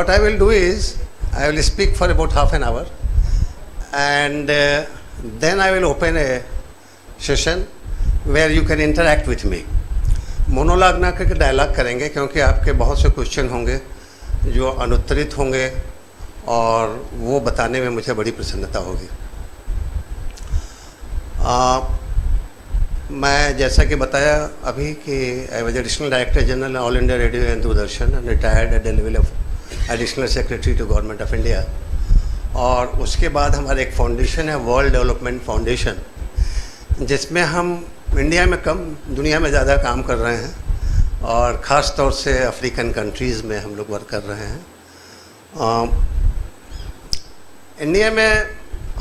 what I will do is, I will speak for about half an hour, and then I will open a session where you can interact with me. Monologue ना करके dialogue करेंगे, क्योंकि आपके बहुत से question होंगे जो अनुत्तरित होंगे और वो बताने में मुझे बड़ी प्रसन्नता होगी। मैं जैसा कि बताया अभी कि I was additional director general all India radio and Doordarshan, retired at the level of additional secretary to government of India. और उसके बाद हमारा एक फाउंडेशन है, वर्ल्ड डेवलपमेंट फाउंडेशन, जिसमें हम इंडिया में कम, दुनिया में ज़्यादा काम कर रहे हैं, और ख़ास तौर से अफ्रीकन कंट्रीज़ में हम लोग वर्क कर रहे हैं। इंडिया में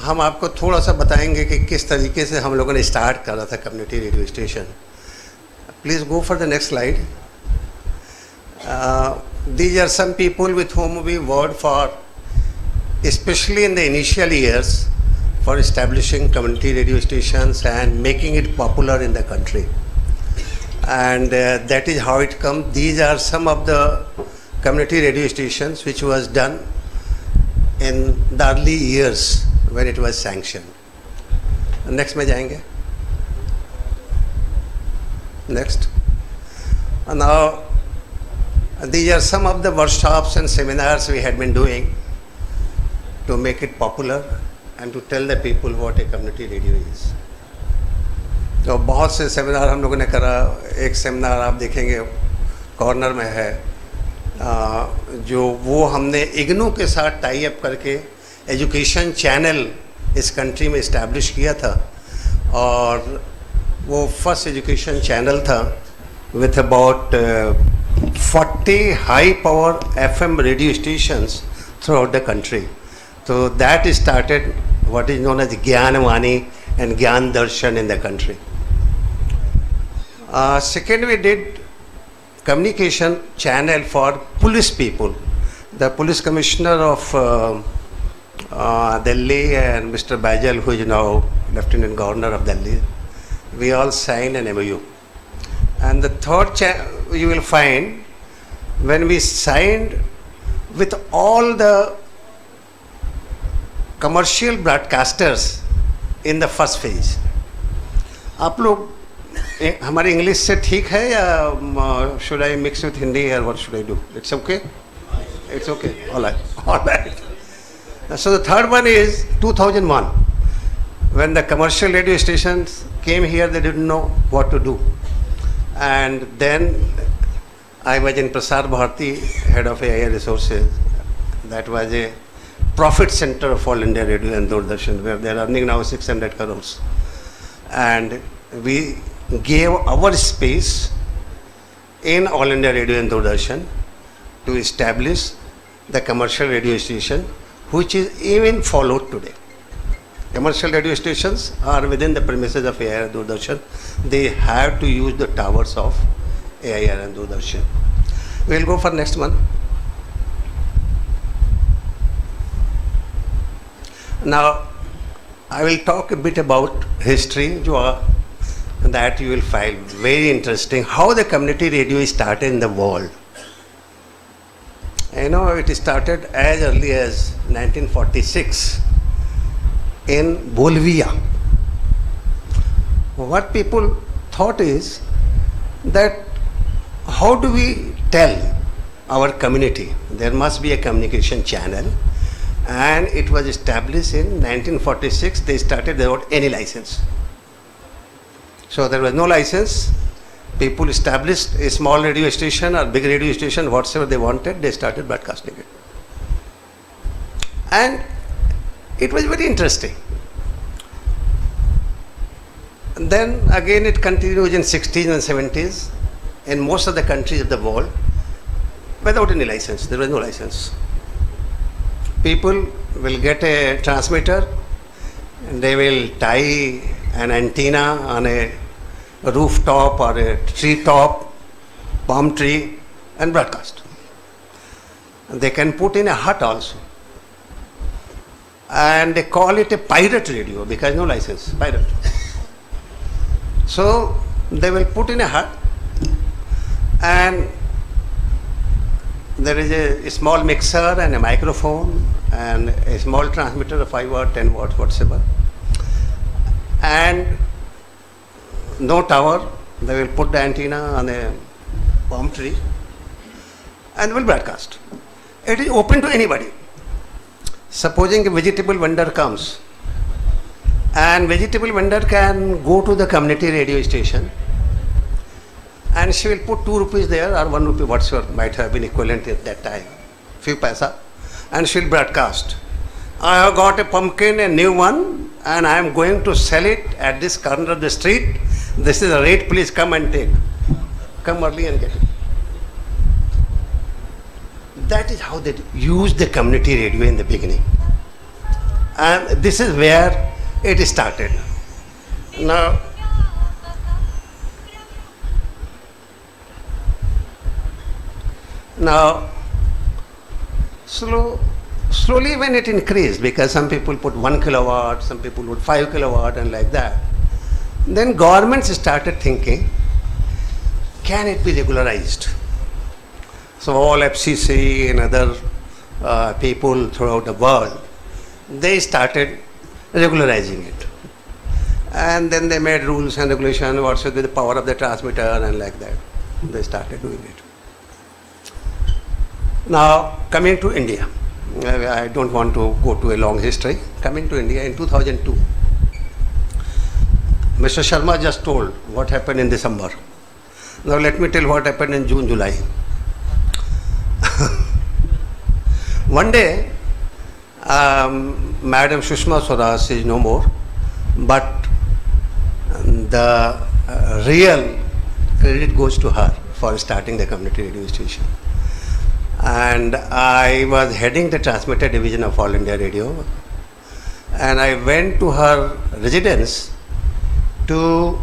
हम आपको थोड़ा सा बताएंगे कि किस तरीके से हम लोगों ने स्टार्ट करा था community radio station. Please go for the next slide. These are some people with whom we work for, especially in the initial years, for establishing community radio stations and making it popular in the country. And that is how it comes. These are some of the community radio stations which was done in the early years when it was sanctioned. Next में जाएंगे. Next. And now these are some of the workshops and seminars we had been doing to make it popular and to tell the people what a community radio is. तो बहुत से seminar हम लोगों ने करा। एक सेमिनार आप देखेंगे कॉर्नर में है, जो वो हमने इग्नू के साथ टाई अप करके एजुकेशन चैनल इस कंट्री में इस्टेब्लिश किया था, और वो फर्स्ट एजुकेशन चैनल था with about 40 high power FM radio stations through out the country. So that started what is known as Gyanvani and Gyan Darshan in the country. Second, we did communication channel for police people. The police commissioner of Delhi and Mr. Bajal, who is now Lieutenant Governor of Delhi, we all signed an MOU. And the third you will find when we signed with all the commercial broadcasters in the first phase. आप लोग हमारे English से ठीक है या should I mix with Hindi or what should I do? It's okay? It's okay. All right. So the third one is 2001. When the commercial radio stations came here, they didn't know what to do. And then I was in Prasar Bharati, head of AI resources. That was a profit center of All India Radio and Doordarshan, where they are earning now 600 crores. And we gave our space in All India Radio and Doordarshan to establish the commercial radio station, which is even followed today. Commercial radio stations are within the premises of AIR and Doordarshan. They have to use the towers of AIR and Doordarshan. We will go for next one. Now, I will talk a bit about history, that you will find very interesting, how the community radio started in the world. You know, it started as early as 1946 in Bolivia. What people thought is that how do we tell our community? There must be a communication channel. And it was established in 1946. They started without any license. So there was no license. People established a small radio station or big radio station, whatever they wanted, they started broadcasting it. And it was very interesting. And then again it continued in 60s and 70s in most of the countries of the world without any license. There was no license. People will get a transmitter and they will tie an antenna on a rooftop or a tree top, palm tree, and broadcast. And they can put in a hut also. And they call it a pirate radio because no license, pirate. So they will put in a hut and There is a small mixer and a microphone and a small transmitter of 5 watt, 10 watts, whatever. And no tower. They will put the antenna on a palm tree and will broadcast. It is open to anybody. Supposing a vegetable vendor comes, and vegetable vendor can go to the community radio station, and she will put 2 rupees there or 1 rupee, whatsoever might have been equivalent at that time, few paisa, and she will broadcast. I have got a pumpkin, a new one, and I am going to sell it at this corner of the street. This is the rate, please come and take. Come early and get it. That is how they used the community radio in the beginning. And this is where it started. Now, slowly when it increased, because some people put 1 kilowatt, some people put 5 kilowatt and like that, then governments started thinking, can it be regularized? So all FCC and other people throughout the world, they started regularizing it. And then they made rules and regulations, what's with the power of the transmitter and like that. They started doing it. Now, coming to India, I don't want to go to a long history. Coming to India in 2002, Mr. Sharma just told what happened in December. Now let me tell what happened in June, July. One day, Madam Sushma Swaraj is no more, but the real credit goes to her for starting the community radio station. And I was heading the transmitter division of All India Radio, and I went to her residence to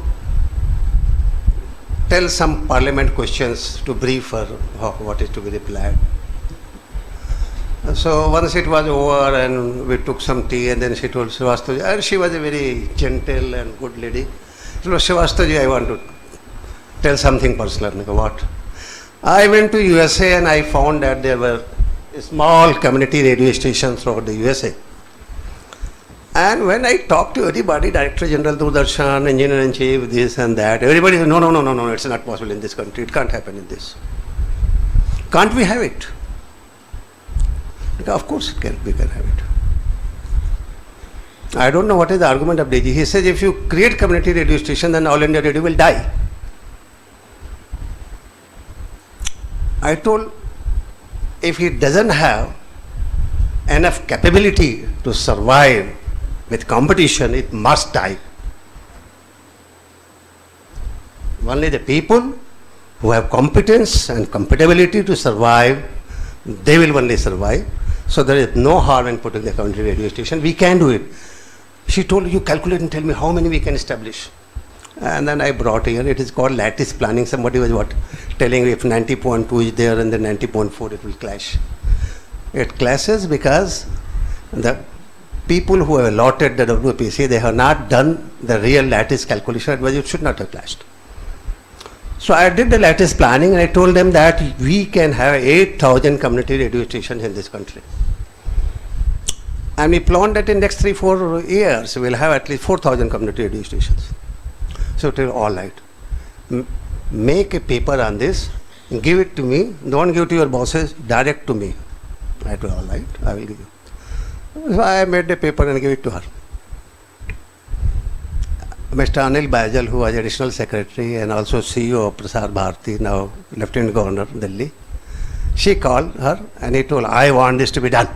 tell some parliament questions, to brief her what is to be replied. So once it was over and we took some tea, and then she told Srivastav, and she was a very gentle and good lady. She told Srivastav, I want to tell something personal. What? I went to USA and I found that there were small community radio stations throughout the USA. And when I talked to everybody, Director General Doordarshan, Engineer-in-Chief, this and that, everybody said, no, it's not possible in this country. It can't happen in this. Can't we have it? Of course we can have it. I don't know what is the argument of DG. He says if you create community radio station, then All India Radio will die. I told, if he doesn't have enough capability to survive with competition, it must die. Only the people who have competence and compatibility to survive, they will only survive. So there is no harm in putting the community radio station. We can do it. She told, you calculate and tell me how many we can establish. And then I brought here, it is called lattice planning. Somebody was telling me if 90.2 is there and then 90.4 it will clash. It clashes because the people who have allotted the WPC, they have not done the real lattice calculation, otherwise it should not have clashed. So I did the lattice planning and I told them that we can have 8,000 community radio stations in this country. And we planned that in next 3-4 years, we'll have at least 4,000 community radio stations. So it is all right. Make a paper on this, give it to me, don't give it to your bosses, direct to me. I told, all right, I will give you. So I made the paper and gave it to her. Mr. Anil Baijal, who was Additional Secretary and also CEO of Prasar Bharati, now Lieutenant Governor, Delhi, she called her and he told, I want this to be done.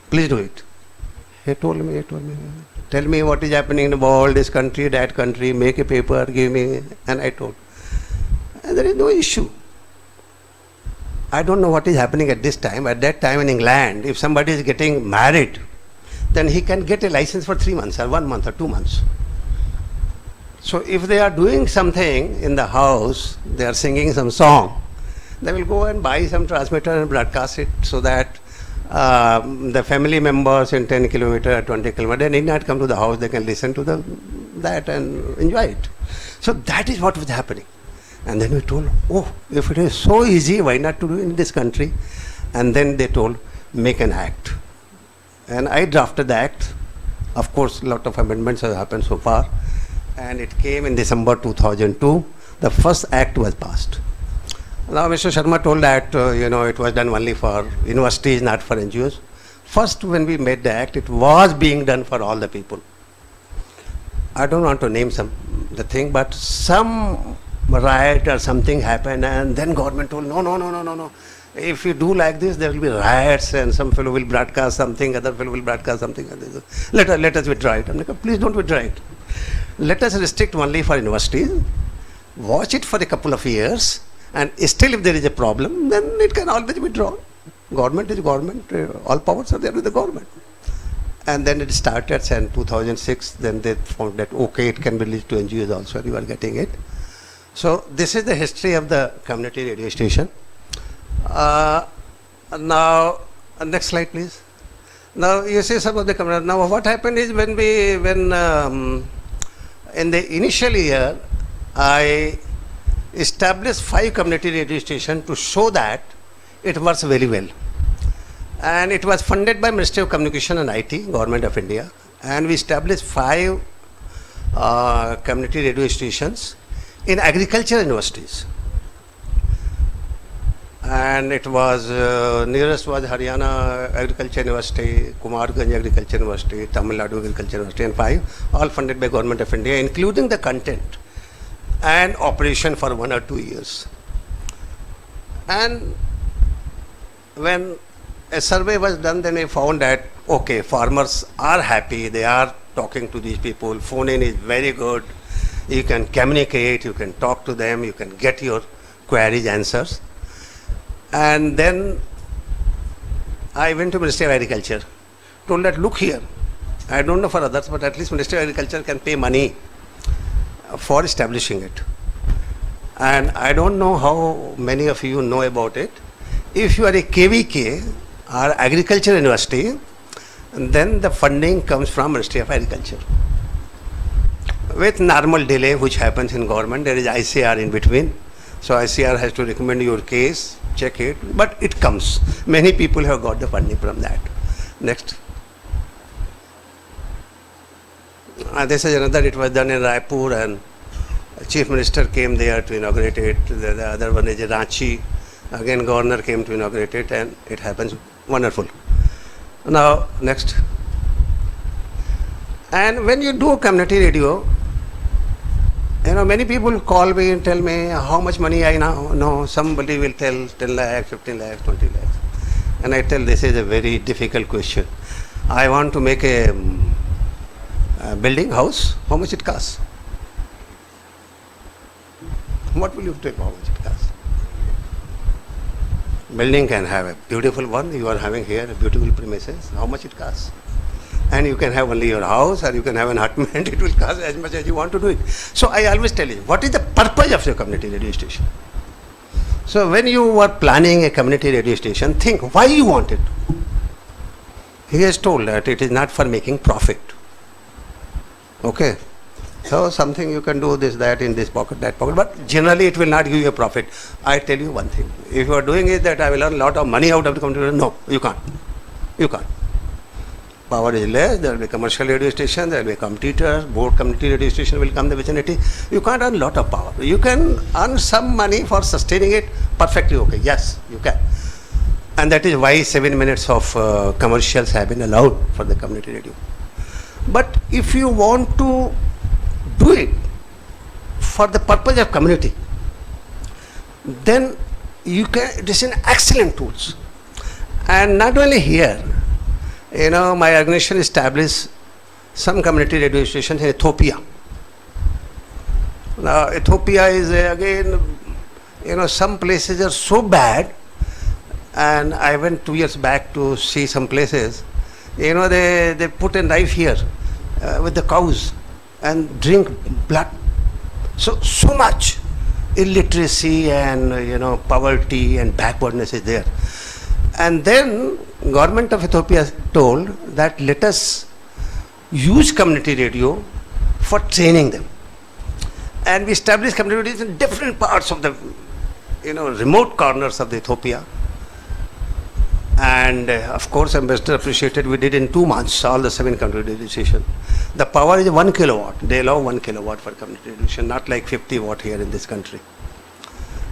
Please do it. He told me, tell me what is happening in the world, this country, that country, make a paper, give me, and I told. And there is no issue. I don't know what is happening at this time. At that time in England, if somebody is getting married, then he can get a license for 3 months or 1 month or 2 months. So if they are doing something in the house, they are singing some song, they will go and buy some transmitter and broadcast it so that the family members in 10 kilometers or 20 kilometers, they need not come to the house, they can listen to that and enjoy it. So that is what was happening. And then we told, oh, if it is so easy, why not to do it in this country? And then they told, make an act. And I drafted the act. Of course, a lot of amendments have happened so far. And it came in December 2002. The first act was passed. Now, Mr. Sharma told that, it was done only for universities, not for NGOs. First, when we made the act, it was being done for all the people. I don't want to name the thing, but some riot or something happened, and then government told, no. If you do like this, there will be riots, and some fellow will broadcast something, other fellow will broadcast something. Let us withdraw it. I'm like, please don't withdraw it. Let us restrict only for universities. Watch it for a couple of years, and still if there is a problem, then it can always withdraw. Government is government. All powers are there with the government. And then it started in 2006. Then they found that, okay, it can be released to NGOs also. You are getting it. So this is the history of the community radio station. Now, next slide, please. Now you see some of the community. Now what happened is when in the initial year, I established 5 community radio stations to show that it works very well. And it was funded by Ministry of Communication and IT, Government of India. And we established 5 community radio stations in agriculture universities. And it was, nearest was Haryana Agriculture University, Kumarganj Agriculture University, Tamil Nadu Agriculture University, and 5, all funded by Government of India, including the content and operation for 1 or 2 years. And when a survey was done, then I found that, okay, farmers are happy, they are talking to these people, phone-in is very good, you can communicate, you can talk to them, you can get your queries, answers. And then I went to Ministry of Agriculture, told that, look here, I don't know for others, but at least Ministry of Agriculture can pay money for establishing it. And I don't know how many of you know about it. If you are a KVK or Agriculture University, then the funding comes from Ministry of Agriculture. With normal delay which happens in government, there is ICR in between. So ICR has to recommend your case, check it, but it comes. Many people have got the funding from that. Next. This is another, it was done in Raipur, and Chief Minister came there to inaugurate it. The other one is Ranchi. Again, Governor came to inaugurate it, and it happens wonderful. Now, next. And when you do community radio, many people call me and tell me how much money I now know. Somebody will tell 10 lakhs, 15 lakhs, 20 lakhs. And I tell this is a very difficult question. I want to make a building house. How much it costs? What will you tell how much it costs? Building can have a beautiful one. You are having here a beautiful premises. How much it costs? And you can have only your house, or you can have an apartment. It will cost as much as you want to do it. So I always tell you, what is the purpose of your community radio station? So when you are planning a community radio station, think why you want it. He has told that it is not for making profit. Okay. So something you can do this, that, in this pocket, that pocket, but generally it will not give you a profit. I tell you one thing. If you are doing it that I will earn a lot of money out of the community, no, you can't. You can't. Power is less, there will be commercial radio station, there will be competitors, both community radio station will come in the vicinity. You can't earn a lot of power. You can earn some money for sustaining it, perfectly okay. Yes, you can. And that is why 7 minutes of commercials have been allowed for the community radio. But if you want to do it for the purpose of community, then you can, this is an excellent tools. And not only here, my organization established some community radio stations in Ethiopia. Now, Ethiopia is again, some places are so bad, and I went 2 years back to see some places. They put a knife here with the cows and drink blood. So much illiteracy and poverty and backwardness is there. And then government of Ethiopia told that let us use community radio for training them. and we established communities in different parts of the, remote corners of the Ethiopia. And of course, Ambassador appreciated. We did in 2 months all the 7 community radio stations. The power is 1 kilowatt. They allow 1 kilowatt for community radio station, not like 50 watt here in this country.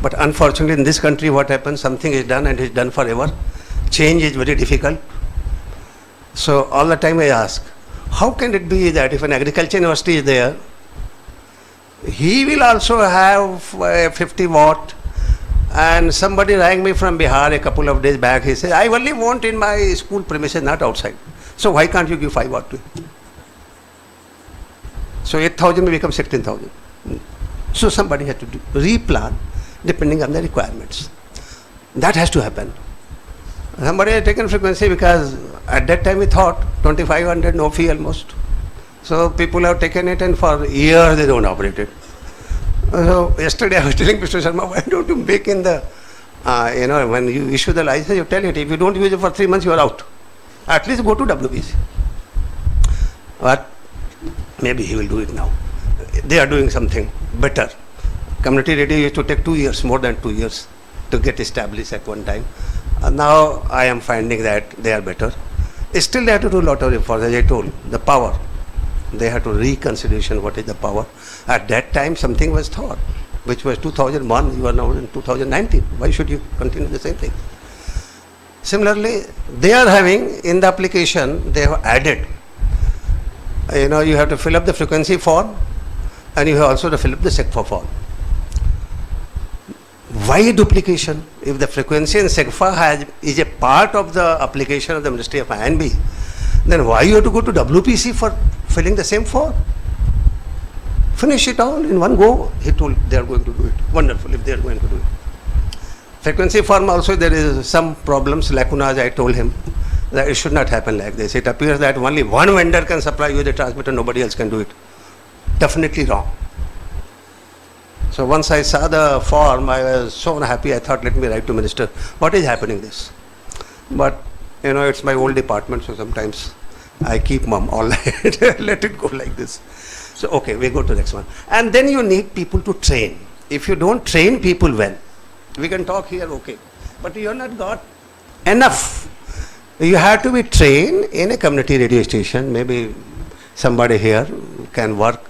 But unfortunately, in this country, what happens? Something is done and is done forever. Change is very difficult. So all the time I ask, how can it be that if an agriculture university is there, he will also have 50 watt? And somebody rang me from Bihar a couple of days back. He said, I only want in my school premises, not outside. So why can't you give 5 watt to him? So 8,000 will become 16,000. So somebody had to replan depending on the requirements. That has to happen. Somebody had taken frequency because at that time we thought 2,500 no fee almost. So people have taken it and for years they don't operate it. So yesterday I was telling Mr. Sharma, why don't you make in the, when you issue the license, you tell it, if you don't use it for 3 months, you are out. At least go to WBC. But maybe he will do it now. They are doing something better. Community radio used to take 2 years, more than 2 years to get established at one time. Now I am finding that they are better. Still they have to do a lot of efforts, as I told, the power. They have to reconsideration what is the power. At that time something was thought, which was 2001, you are now in 2019. Why should you continue the same thing? Similarly, they are having, in the application, they have added, you have to fill up the frequency form and you have also to fill up the SECFA form. Why duplication? If the frequency and SECFA is a part of the application of the Ministry of I&B, then why you have to go to WPC for filling the same form? Finish it all in one go. He told they are going to do it. Wonderful if they are going to do it. Frequency form also there is some problems, lacunas. I told him that it should not happen like this. It appears that only one vendor can supply you the transmitter, nobody else can do it. Definitely wrong. So once I saw the form, I was so unhappy. I thought, let me write to Minister, what is happening this? But it's my old department, so sometimes I keep mum all night. Let it go like this. So okay, we go to the next one. And then you need people to train. If you don't train people well, we can talk here, okay, but you have not got enough. You have to be trained in a community radio station. Maybe somebody here can work.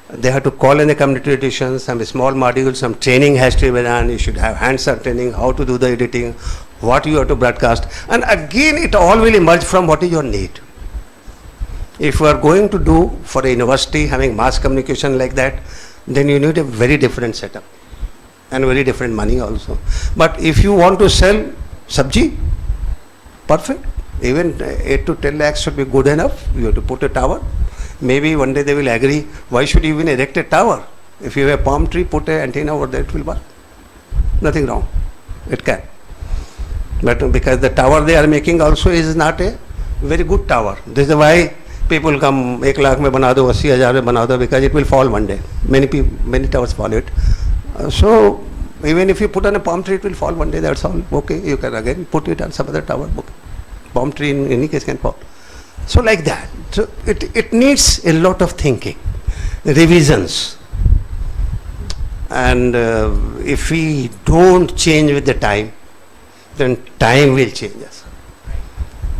They have to call in a community radio station, some small modules, some training has to be done. You should have hands-on training, how to do the editing, what you have to broadcast. And again, it all will emerge from what is your need. If you are going to do for a university having mass communication like that, then you need a very different setup and very different money also. But if you want to sell sabji, perfect. Even 8 to 10 lakhs should be good enough. You have to put a tower. Maybe one day they will agree, why should you even erect a tower? If you have a palm tree, put an antenna over there, it will work. Nothing wrong. It can. But because the tower they are making also is not a very good tower. This is why people come, 1 lakh mein bana do, 80,000 mein bana do, because it will fall one day. Many towers fall it. So even if you put on a palm tree, it will fall one day, that's all. Okay, you can again put it on some other tower. Okay. Palm tree in any case can fall. So like that. So it needs a lot of thinking, revisions. And if we don't change with the time, then time will change us.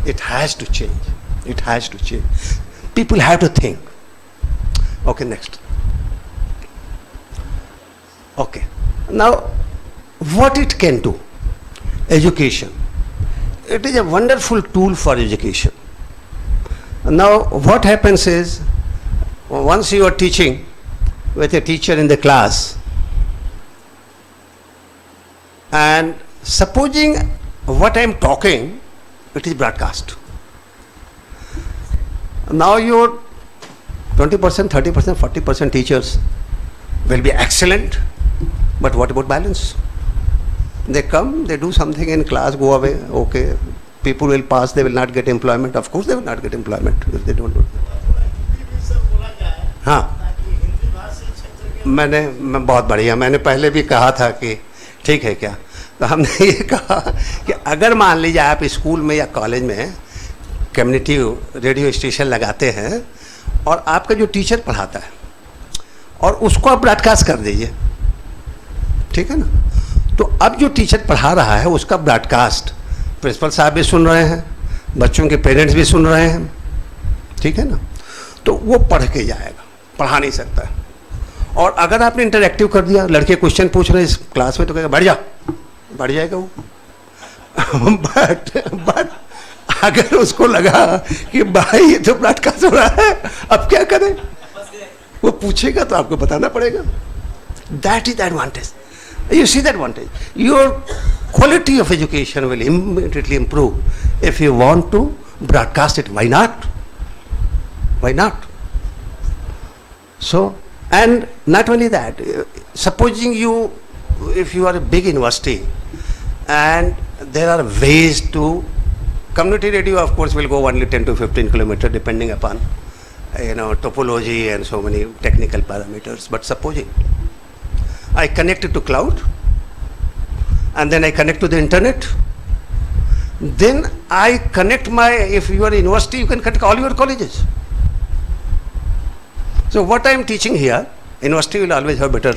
It has to change. It has to change. People have to think. Okay, next. Okay. Now, what it can do? Education. It is a wonderful tool for education. Now, what happens is, once you are teaching with a teacher in the class, and supposing what I am talking, it is broadcast. Now your 20%, 30%, 40% teachers will be excellent, but what about balance? They come, they do something in class, go away, okay, people will pass, they will not get employment. Of course they will not get employment if they don't do it. हाँ, मैं बहुत बढ़िया, मैंने पहले भी कहा था कि ठीक है क्या, तो हमने ये कहा कि अगर मान लीजिए आप स्कूल में या कॉलेज में कम्युनिटी रेडियो स्टेशन लगाते हैं और आपका जो टीचर पढ़ाता है और उसको आप ब्रॉडकास्ट कर दीजिए, ठीक है ना। तो अब जो टीचर पढ़ा रहा है उसका ब्रॉडकास्ट प्रिंसिपल साहब भी सुन रहे हैं, बच्चों के पेरेंट्स भी सुन रहे हैं, ठीक है ना। तो वो पढ़ के जाएगा, पढ़ा नहीं सकता। और अगर आपने इंटरैक्टिव कर दिया, लड़के क्वेश्चन पूछ रहे हैं इस क्लास में, तो कहेगा बढ़ जा, बढ़ जाएगा वो। बट अगर उसको लगा कि भाई ये तो ब्रॉडकास्ट हो रहा है, अब क्या करें, वो पूछेगा तो आपको बताना पड़ेगा। That is the advantage. You see the advantage. Your quality of education will immediately improve if you want to broadcast it. Why not? Why not? So, and not only that, supposing if you are a big university and there are ways to, community radio of course will go only 10 to 15 kilometers depending upon topology and so many technical parameters. But supposing I connect it to cloud and then I connect to the internet, then I connect if you are a university, you can connect all your colleges. So what I am teaching here, university will always have better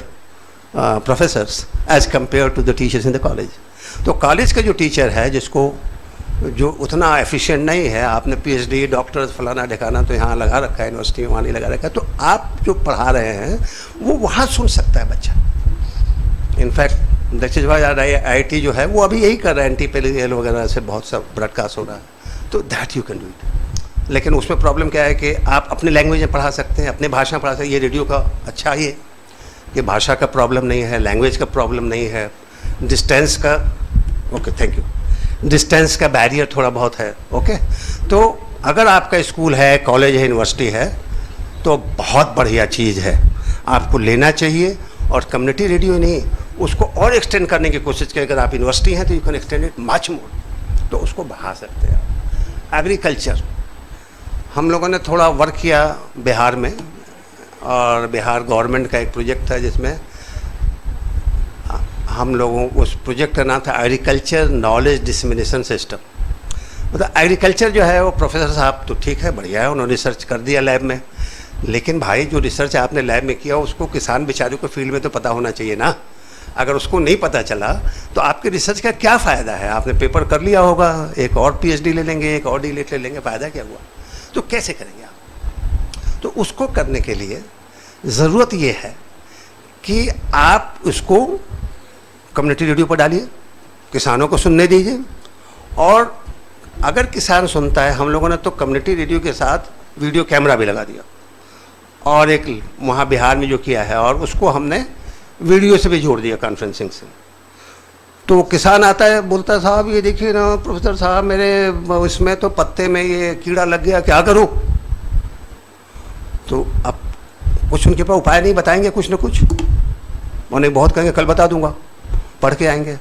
professors as compared to the teachers in the college. तो college का जो teacher है जिसको जो उतना efficient नहीं है, आपने पीएचडी डॉक्टर फलाना ढकाना तो यहाँ लगा रखा है, यूनिवर्सिटी में वहाँ नहीं लगा रखा है, तो आप जो पढ़ा रहे हैं वो वहाँ सुन सकता है बच्चा। In fact that is why IIT जो है वो अभी यही कर रहा है, NTPL वगैरह से बहुत सा ब्रॉडकास्ट हो रहा है, तो that you can do it. लेकिन उसमें प्रॉब्लम क्या है कि आप अपने लैंग्वेज में पढ़ा सकते हैं, अपने भाषा में पढ़ा सकते हैं। ये रेडियो का अच्छा ही है कि भाषा का प्रॉब्लम नहीं है, लैंग्वेज का प्रॉब्लम नहीं है, डिस्टेंस का ओके थैंक यू, डिस्टेंस का बैरियर थोड़ा बहुत है, ओके। तो अगर आपका स्कूल है, कॉलेज है, यूनिवर्सिटी है, तो बहुत बढ़िया चीज़ है, आपको लेना चाहिए। और कम्युनिटी रेडियो नहीं, उसको और एक्सटेंड करने की कोशिश करें। अगर आप यूनिवर्सिटी हैं तो you can extend it much more, तो उसको बढ़ा सकते हैं आप। एग्रीकल्चर हम लोगों ने थोड़ा वर्क किया बिहार में, और बिहार गवर्नमेंट का एक प्रोजेक्ट था जिसमें हम लोगों, उस प्रोजेक्ट का नाम था एग्रीकल्चर नॉलेज डिसमिनेशन सिस्टम। मतलब एग्रीकल्चर जो है वो प्रोफेसर साहब तो ठीक है, बढ़िया है, उन्होंने रिसर्च कर दिया लैब में, लेकिन भाई जो रिसर्च आपने लैब में किया उसको किसान बेचारे को फील्ड में तो पता होना चाहिए ना। अगर उसको नहीं पता चला तो आपके रिसर्च का क्या फ़ायदा है। आपने पेपर कर लिया होगा, एक और PhD ले लेंगे, एक और डीलिट ले लेंगे, फ़ायदा क्या हुआ। तो कैसे करेंगे आप। तो उसको करने के लिए ज़रूरत ये है कि आप उसको कम्युनिटी रेडियो पर डालिए, किसानों को सुनने दीजिए। और अगर किसान सुनता है, हम लोगों ने तो कम्युनिटी रेडियो के साथ वीडियो कैमरा भी लगा दिया, और एक वहाँ बिहार में जो किया है, और उसको हमने वीडियो से भी जोड़ दिया कॉन्फ्रेंसिंग से। तो किसान आता है, बोलता है साहब ये देखिए ना प्रोफेसर साहब, मेरे इसमें तो पत्ते में ये कीड़ा लग गया, क्या करूँ। तो अब कुछ उनके पास उपाय नहीं बताएंगे, कुछ न कुछ उन्हें बहुत कहेंगे कल बता दूंगा, पढ़ के आएंगे।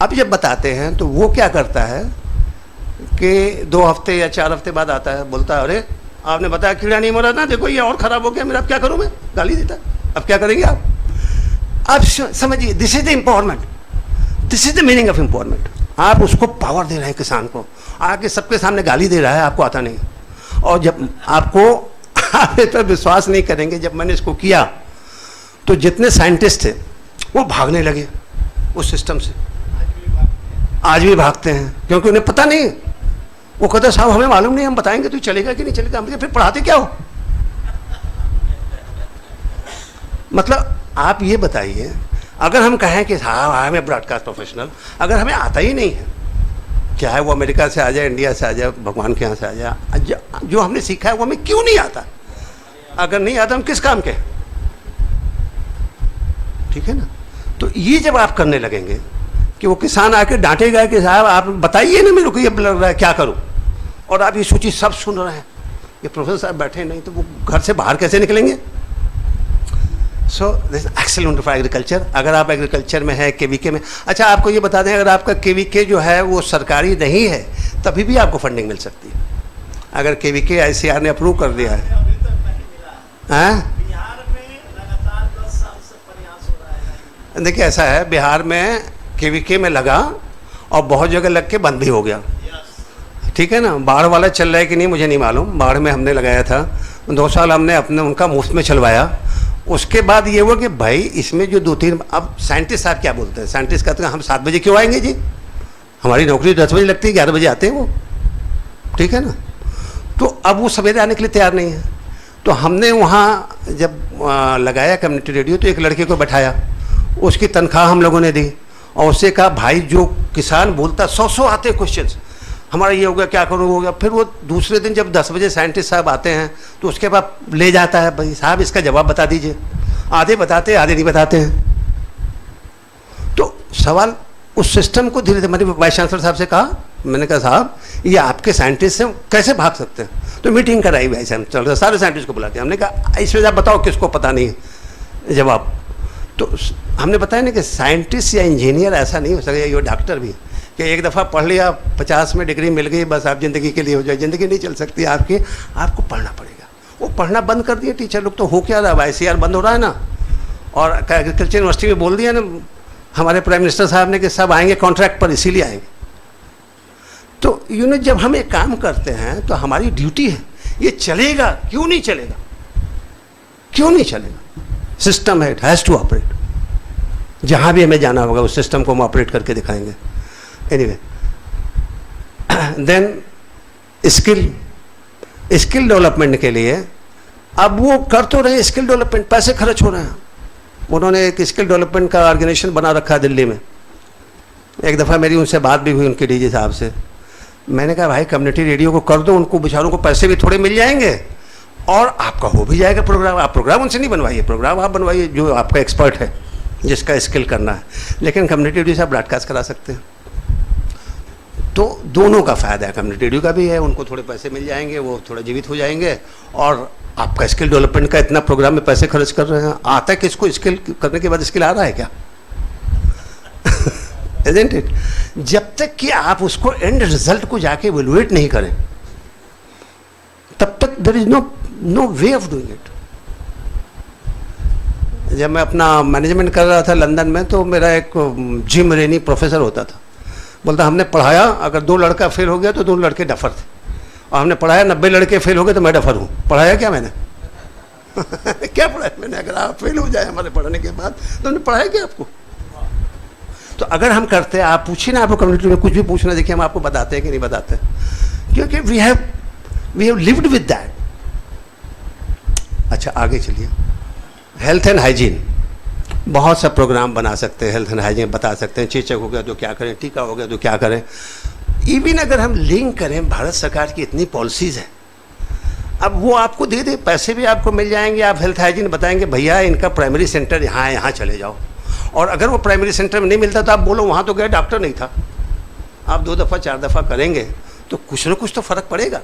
अब जब बताते हैं तो वो क्या करता है कि 2 हफ्ते या 4 हफ्ते बाद आता है, बोलता है अरे आपने बताया कीड़ा नहीं मरा ना, देखो ये और ख़राब हो गया मेरा, अब क्या करूँ मैं, गाली देता है। अब क्या करेंगे आप। अब समझिए, this is the empowerment, this is the meaning of empowerment. आप उसको पावर दे रहे हैं किसान को, आके सबके सामने गाली दे रहा है, आपको आता नहीं। और जब आपको आप इस पर विश्वास नहीं करेंगे, जब मैंने इसको किया तो जितने साइंटिस्ट थे वो भागने लगे उस सिस्टम से, आज भी भागते हैं, क्योंकि उन्हें पता नहीं। वो कहते साहब हमें मालूम नहीं, हम बताएंगे तो चलेगा कि नहीं चलेगा। हम फिर पढ़ाते क्या हो। मतलब आप ये बताइए, अगर हम कहें कि साहब I am a broadcast professional, अगर हमें आता ही नहीं है, क्या है वो अमेरिका से आ जाए, इंडिया से आ जाए, भगवान के यहाँ से आ जाए, जो हमने सीखा है वो हमें क्यों नहीं आता। अगर नहीं आता हम किस काम के, ठीक है ना। तो ये जब आप करने लगेंगे कि वो किसान आके डांटेगा कि साहब आप बताइए ना मेरे को ये लग रहा है क्या करूं, और आप ये सोचिए सब सुन रहे हैं, ये प्रोफेसर साहब बैठे नहीं, तो वो घर से बाहर कैसे निकलेंगे। So this excellent for agriculture. अगर आप एग्रीकल्चर में है, KVK में, अच्छा आपको ये बता दें, अगर आपका KVK जो है वो सरकारी नहीं है तभी भी आपको फंडिंग मिल सकती है, अगर KVK ICR ने अप्रूव कर दिया है। हाँ देखिए ऐसा है, बिहार में KVK में लगा और बहुत जगह लग के बंद भी हो गया, ठीक है ना। बाढ़ वाला चल रहा है कि नहीं मुझे नहीं मालूम, बाढ़ में हमने लगाया था, 2 साल हमने अपने उनका मुफ्त में चलवाया, उसके बाद ये हुआ कि भाई इसमें जो 2-3, अब साइंटिस्ट साहब क्या बोलते हैं, साइंटिस्ट कहते हैं हम 7 बजे क्यों आएंगे जी, हमारी नौकरी 10 बजे लगती है, 11 बजे आते हैं वो, ठीक है ना। तो अब वो सवेरे आने के लिए तैयार नहीं है। तो हमने वहाँ जब लगाया कम्युनिटी रेडियो, तो एक लड़के को बैठाया, उसकी तनख्वाह हम लोगों ने दी और उससे कहा भाई जो किसान बोलता 100 आते क्वेश्चंस, हमारा ये हो गया, क्या करूँ, हो गया। फिर वो दूसरे दिन जब 10 बजे साइंटिस्ट साहब आते हैं तो उसके बाद ले जाता है, भाई साहब इसका जवाब बता दीजिए। आधे बताते आधे नहीं बताते हैं। तो सवाल उस सिस्टम को धीरे धीरे, मैंने वाइस चांसलर साहब से कहा, मैंने कहा साहब ये आपके साइंटिस्ट हैं, कैसे भाग सकते हैं। तो मीटिंग कराई वाइस चांसलर, सारे साइंटिस्ट को बुलाते, हमने कहा इसमें आप बताओ किसको पता नहीं है जवाब। तो हमने बताया ना कि साइंटिस्ट या इंजीनियर ऐसा नहीं हो सकेगा, ये डॉक्टर भी कि एक दफ़ा पढ़ लिया 50 में डिग्री मिल गई बस आप ज़िंदगी के लिए हो जाए, ज़िंदगी नहीं चल सकती आपकी, आपको पढ़ना पड़ेगा। वो पढ़ना बंद कर दिया टीचर लोग, तो हो क्या रहा है, ICR बंद हो रहा है ना। और एग्रीकल्चर यूनिवर्सिटी में बोल दिया ना हमारे प्राइम मिनिस्टर साहब ने कि सब आएंगे कॉन्ट्रैक्ट पर, इसीलिए आएंगे। तो जब हम एक काम करते हैं तो हमारी ड्यूटी है, ये चलेगा क्यों नहीं चलेगा, क्यों नहीं चलेगा, सिस्टम है, इट हैज़ टू ऑपरेट। जहाँ भी हमें जाना होगा उस सिस्टम को हम ऑपरेट करके दिखाएंगे। एनीवे, देन स्किल डेवलपमेंट के लिए अब वो कर तो रहे स्किल डेवलपमेंट, पैसे खर्च हो रहे हैं। उन्होंने एक स्किल डेवलपमेंट का ऑर्गेनाइजेशन बना रखा है दिल्ली में। एक दफ़ा मेरी उनसे बात भी हुई, उनके डीजी साहब से। मैंने कहा भाई कम्युनिटी रेडियो को कर दो, उनको बेचारों को पैसे भी थोड़े मिल जाएंगे और आपका हो भी जाएगा प्रोग्राम। आप प्रोग्राम उनसे नहीं बनवाइए, प्रोग्राम आप बनवाइए जो आपका एक्सपर्ट है, जिसका स्किल करना है। लेकिन कम्युनिटी रेडियो से आप ब्रॉडकास्ट करा सकते हैं। तो दोनों का फ़ायदा है, कम्युनिटी रेडियो का भी है, उनको थोड़े पैसे मिल जाएंगे, वो थोड़ा जीवित हो जाएंगे, और आपका स्किल डेवलपमेंट का इतना प्रोग्राम में पैसे खर्च कर रहे हैं। आता है किसको स्किल करने के बाद स्किल आ रहा है क्या? Isn't it? जब तक कि आप उसको एंड रिजल्ट को जाके इवैल्यूएट नहीं करें तब तक there is no way of doing it. जब मैं अपना मैनेजमेंट कर रहा था लंदन में, तो मेरा एक जिम रेनी प्रोफेसर होता था, बोलता हमने पढ़ाया अगर 2 लड़का फेल हो गया तो 2 लड़के डफर थे, और हमने पढ़ाया 90 लड़के फेल हो गए तो मैं डफर हूँ। पढ़ाया क्या मैंने? क्या पढ़ाया मैंने? अगर आप फेल हो जाए हमारे पढ़ने के बाद तो हमने पढ़ाया क्या आपको? तो अगर हम करते हैं, आप पूछिए ना, आपको कम्युनिटी में कुछ भी पूछना, देखिए हम आपको बताते हैं कि नहीं बताते, क्योंकि we have lived with that. अच्छा आगे चलिए, हेल्थ एंड हाइजीन, बहुत सा प्रोग्राम बना सकते हैं, हेल्थ एंड हाइजीन बता सकते हैं। चेचक हो गया तो क्या करें, टीका हो गया तो क्या करें। इवन अगर हम लिंक करें, भारत सरकार की इतनी पॉलिसीज़ है, अब वो आपको दे दे, पैसे भी आपको मिल जाएंगे, आप हेल्थ हाइजीन बताएंगे भैया इनका प्राइमरी सेंटर यहाँ है, यहाँ चले जाओ। और अगर वो प्राइमरी सेंटर में नहीं मिलता तो आप बोलो वहाँ तो गया डॉक्टर नहीं था। आप 2 दफ़ा 4 दफ़ा करेंगे तो कुछ ना कुछ तो फ़र्क पड़ेगा।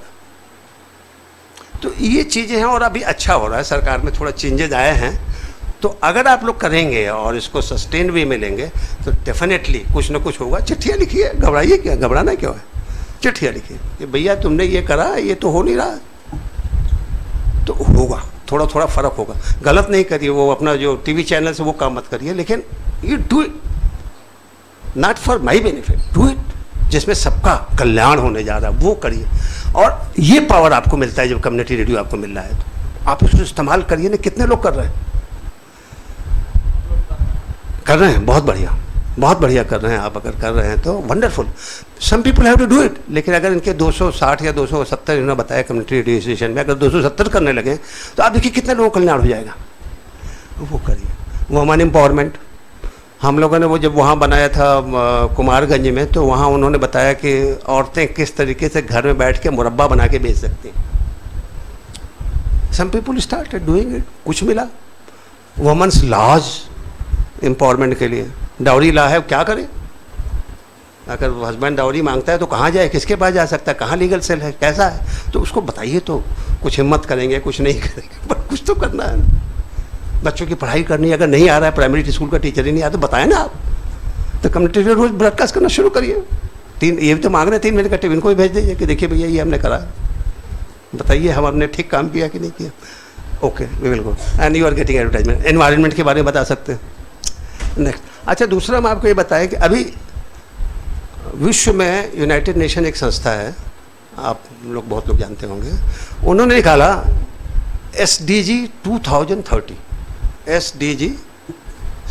तो ये चीज़ें हैं, और अभी अच्छा हो रहा है, सरकार में थोड़ा चेंजेज आए हैं। तो अगर आप लोग करेंगे और इसको सस्टेन वे में लेंगे तो डेफिनेटली कुछ ना कुछ होगा। चिट्ठियाँ लिखिए, घबराइए क्या, घबराना क्यों है? चिट्ठियाँ लिखिए कि भैया तुमने ये करा, ये तो हो नहीं रहा, तो होगा, थोड़ा थोड़ा फ़र्क होगा। गलत नहीं करिए, वो अपना जो टीवी चैनल से वो काम मत करिए, लेकिन you do it not for my benefit, do it जिसमें सबका कल्याण होने जा रहा है, वो करिए। और ये पावर आपको मिलता है जब कम्युनिटी रेडियो आपको मिल रहा है, तो आप उसको इस्तेमाल करिए ना। कितने लोग कर रहे हैं? कर रहे हैं, बहुत बढ़िया, बहुत बढ़िया कर रहे हैं। आप अगर कर रहे हैं तो wonderful, some people have to do it. लेकिन अगर इनके 260 या 270 इन्होंने बताया कम्युनिटी रेडियो स्टेशन में, अगर 270 करने लगे तो आप देखिए कितने लोगों को कल्याण हो जाएगा। वो करिए। वुमेन एम्पावरमेंट, हम लोगों ने वो जब वहाँ बनाया था कुमारगंज में, तो वहाँ उन्होंने बताया कि औरतें किस तरीके से घर में बैठ के मुरब्बा बना के बेच सकती हैं। Some people started doing it, कुछ मिला। वुमेन्स लॉज एम्पावरमेंट के लिए, डाउरी ला है, क्या करे? अगर हस्बैंड डाउरी मांगता है तो कहाँ जाए, किसके पास जा सकता है, कहाँ लीगल सेल है, कैसा है? तो उसको बताइए, तो कुछ हिम्मत करेंगे, कुछ नहीं करेंगे, पर कुछ तो करना है। बच्चों की पढ़ाई करनी है, अगर नहीं आ रहा है, प्राइमरी स्कूल का टीचर ही नहीं आता, तो बताएं ना आप। तो कम्युनिटी रेडियो रोज ब्रॉडकास्ट करना शुरू करिए। 3 ये भी तो मांग रहे 3 मिनट का टिप, इनको भी भेज दीजिए कि देखिए भैया ये हमने करा, बताइए हमने ठीक काम किया कि नहीं किया। Okay, we will go and you are getting advertisement. Environment के बारे में बता सकते हैं। नेक्स्ट, अच्छा दूसरा मैं आपको ये बताया कि अभी विश्व में यूनाइटेड नेशन एक संस्था है, आप लोग बहुत लोग जानते होंगे, उन्होंने निकाला SDG 2030 SDG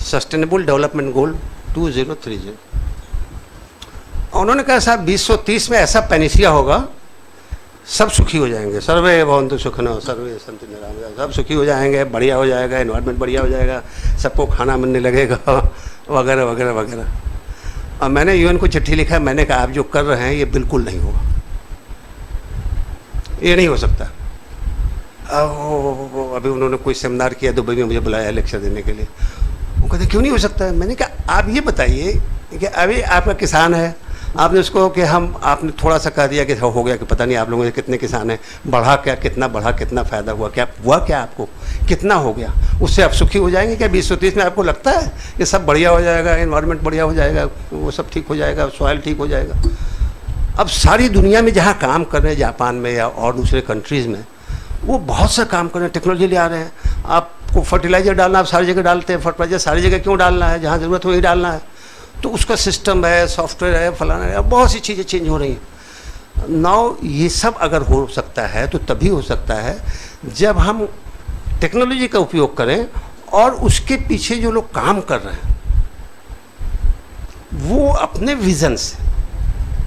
sustainable development goal 2030। उन्होंने कहा साहब 2030 में ऐसा पैनिसिया होगा, सब सुखी हो जाएंगे, सर्वे भवन्तु सुखिनः सर्वे सन्तु निरामयाः, सब सुखी हो जाएंगे, बढ़िया हो जाएगा, एनवायरनमेंट बढ़िया हो जाएगा, सबको खाना मिलने लगेगा वगैरह वगैरह वगैरह। और मैंने UN को चिट्ठी लिखा, मैंने कहा आप जो कर रहे हैं ये बिल्कुल नहीं होगा, ये नहीं हो सकता। अभी उन्होंने कोई सेमिनार किया दुबई में, मुझे बुलाया लेक्चर देने के लिए। वो कहते क्यों नहीं हो सकता है? मैंने कहा आप ये बताइए कि अभी आपका किसान है, आपने उसको कि आपने थोड़ा सा कह दिया कि हो गया, कि पता नहीं आप लोगों के कितने किसान हैं, बढ़ा क्या, कितना बढ़ा, कितना फ़ायदा हुआ, क्या हुआ, क्या आपको कितना हो गया, उससे आप सुखी हो जाएंगे क्या 2030 में? आपको लगता है ये सब बढ़िया हो जाएगा, एनवायरनमेंट बढ़िया हो जाएगा, वो सब ठीक हो जाएगा, सॉइल ठीक हो जाएगा? अब सारी दुनिया में जहाँ काम कर रहे हैं, जापान में या और दूसरे कंट्रीज़ में, वो बहुत सा काम कर रहे हैं, टेक्नोलॉजी ले आ रहे हैं। आपको फर्टिलाइज़र डालना, आप सारी जगह डालते हैं, फर्टिलाइज़र सारी जगह क्यों डालना है? जहाँ ज़रूरत हो वही डालना है। तो उसका सिस्टम है, सॉफ्टवेयर है, फलाना है, बहुत सी चीज़ें चेंज हो रही हैं। नाउ ये सब अगर हो सकता है तो तभी हो सकता है जब हम टेक्नोलॉजी का उपयोग करें और उसके पीछे जो लोग काम कर रहे हैं वो अपने विज़न से,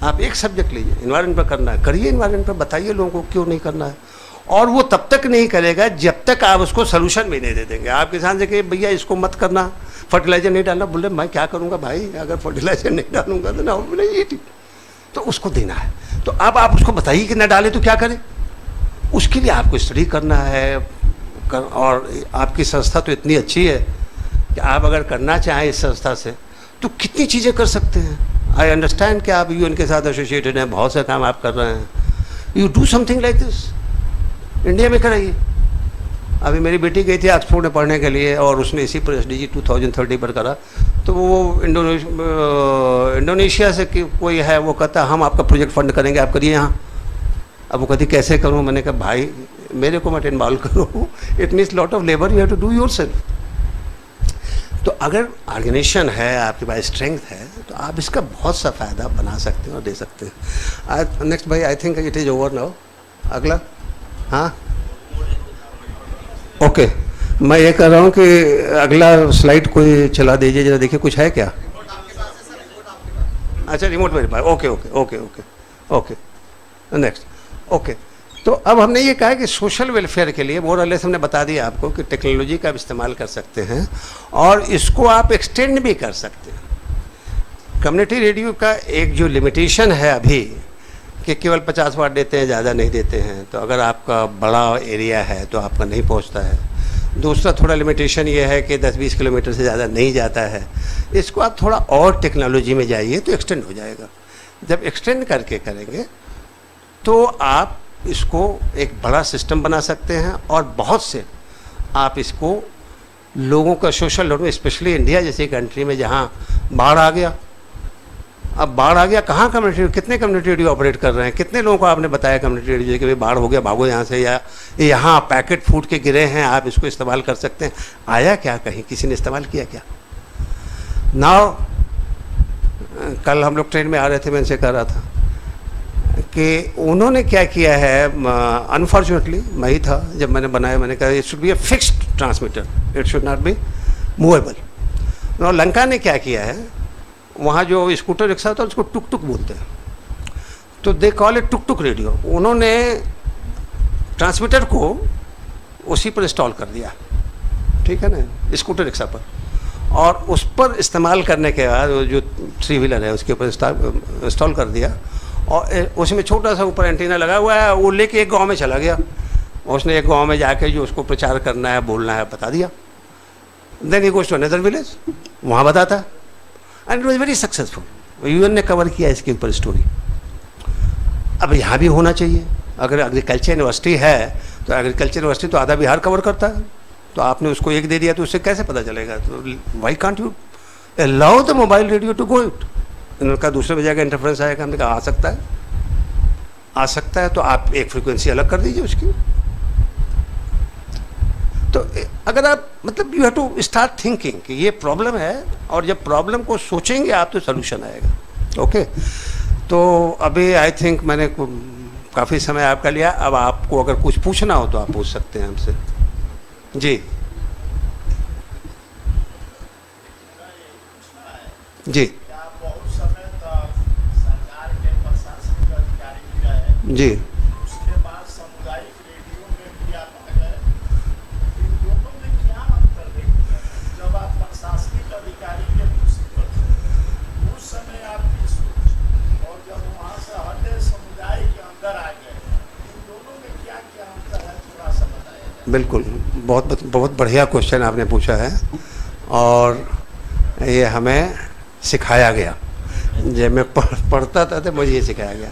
आप एक सब्जेक्ट लीजिए, एनवायरनमेंट पर करना है, करिए एनवायरनमेंट पर, बताइए लोगों को क्यों नहीं करना है। और वो तब तक नहीं करेगा जब तक आप उसको सोल्यूशन भी नहीं दे देंगे। आप किसान से कहिए भैया इसको मत करना, फर्टिलाइजर नहीं डालना, बोले मैं क्या करूँगा भाई, अगर फर्टिलाइजर नहीं डालूंगा तो ना, बोले ये ठीक, तो उसको देना है। तो अब आप उसको बताइए कि ना डाले तो क्या करें, उसके लिए आपको स्टडी करना है। और आपकी संस्था तो इतनी अच्छी है कि आप अगर करना चाहें इस संस्था से तो कितनी चीज़ें कर सकते हैं। आई अंडरस्टैंड कि आप UN के साथ एसोसिएटेड हैं, बहुत से काम आप कर रहे हैं। You do something like this, India में कराइए। अभी मेरी बेटी गई थी ऑक्सफोर्ड में पढ़ने के लिए और उसने इसी पर SDG 2030 पर करा। तो वो इंडोनेशिया से कोई है, वो कहता हम आपका प्रोजेक्ट फंड करेंगे, आप करिए यहाँ। अब वो कहती कैसे करूँ? मैंने कहा भाई मेरे को मत इन्वॉल्व करो, it means lot of labour, you have to do yourself. तो अगर ऑर्गेनाइजेशन है, आपके पास स्ट्रेंथ है, तो आप इसका बहुत सा फ़ायदा बना सकते हैं और दे सकते हैं। नेक्स्ट भाई, I think it is over now. अगला, हाँ ओके, मैं ये कह रहा हूँ कि अगला स्लाइड कोई चला दीजिए जरा, देखिए कुछ है क्या? अच्छा रिमोट मेरे पास, okay okay okay okay okay, next. Okay, तो अब हमने ये कहा कि सोशल वेलफेयर के लिए मोर और लेस हमने बता दिया आपको कि टेक्नोलॉजी का आप इस्तेमाल कर सकते हैं और इसको आप एक्सटेंड भी कर सकते हैं। कम्युनिटी रेडियो का एक जो लिमिटेशन है अभी कि केवल 50 वाट देते हैं, ज़्यादा नहीं देते हैं, तो अगर आपका बड़ा एरिया है तो आपका नहीं पहुंचता है। दूसरा थोड़ा लिमिटेशन ये है कि 10-20 किलोमीटर से ज़्यादा नहीं जाता है। इसको आप थोड़ा और टेक्नोलॉजी में जाइए तो एक्सटेंड हो जाएगा। जब एक्सटेंड करके करेंगे तो आप इसको एक बड़ा सिस्टम बना सकते हैं और बहुत से आप इसको लोगों का सोशल लोड, स्पेशली इंडिया जैसी कंट्री में जहाँ बाढ़ आ गया, अब बाढ़ आ गया, कहाँ कम्युनिटी, कितने कम्युनिटी रेडियो ऑपरेट कर रहे हैं, कितने लोगों को आपने बताया कम्युनिटी रेडियो कि भाई बाढ़ हो गया, भागो यहाँ से, या यहाँ पैकेट फूड के गिरे हैं, आप इसको इस्तेमाल कर सकते हैं। आया क्या कहीं, किसी ने इस्तेमाल किया क्या? नाउ कल हम लोग ट्रेन में आ रहे थे, मैं इनसे कह रहा था कि उन्होंने क्या किया है, अनफॉर्चुनेटली मैं ही था जब मैंने बनाया, मैंने कहा it should be a fixed transmitter, it should not be movable. और लंका ने क्या किया है, वहाँ जो स्कूटर रिक्शा होता है उसको टुक टुक बोलते हैं, तो they call it took took radio. उन्होंने ट्रांसमीटर को उसी पर इंस्टॉल कर दिया, ठीक है ना, स्कूटर रिक्शा पर, और उस पर इस्तेमाल करने के बाद जो 3 व्हीलर है उसके ऊपर इंस्टॉल कर दिया और उसमें छोटा सा ऊपर एंटीना लगा हुआ है, वो लेके एक गांव में चला गया। उसने एक गांव में जाके जो उसको प्रचार करना है, बोलना है, बता दिया। Then he goes to another village, वहाँ बताता, and it was very successful. UN ने कवर किया इसके ऊपर स्टोरी। अब यहाँ भी होना चाहिए। अगर एग्रीकल्चर यूनिवर्सिटी है तो एग्रीकल्चर यूनिवर्सिटी तो आधा बिहार कवर करता है, तो आपने उसको एक दे दिया तो उससे कैसे पता चलेगा? तो why can't you allow the mobile radio to go it? इनका दूसरे जगह इंटरफ्रेंस आएगा, हमने कहा आ सकता है, आ सकता है, तो आप एक फ्रिक्वेंसी अलग कर दीजिए उसकी। तो अगर आप मतलब you have to start thinking कि ये प्रॉब्लम है, और जब प्रॉब्लम को सोचेंगे आप तो सलूशन आएगा। ओके, तो अभी आई थिंक मैंने काफ़ी समय आपका लिया। अब आपको अगर कुछ पूछना हो तो आप पूछ सकते हैं हमसे। जी जी आप बहुत समय तक सरकार के प्रशासनिक अधिकारी भी रहे, जी उसके बाद सामुदायिक रेडियो में भी आप आ गए। इन दोनों में क्या अंतर देखते हैं? जब आप प्रशासनिक अधिकारी के कुर्सी पर थे, उस समय आपकी सोच, और जब वहाँ से हटे समुदाय के अंदर आ गए, इन दोनों में क्या क्या अंतर है, थोड़ा सा बताया जाए। बिल्कुल, बहुत बहुत बढ़िया क्वेश्चन आपने पूछा है, और ये हमें सिखाया गया। जब मैं पढ़ता था तो मुझे ये सिखाया गया,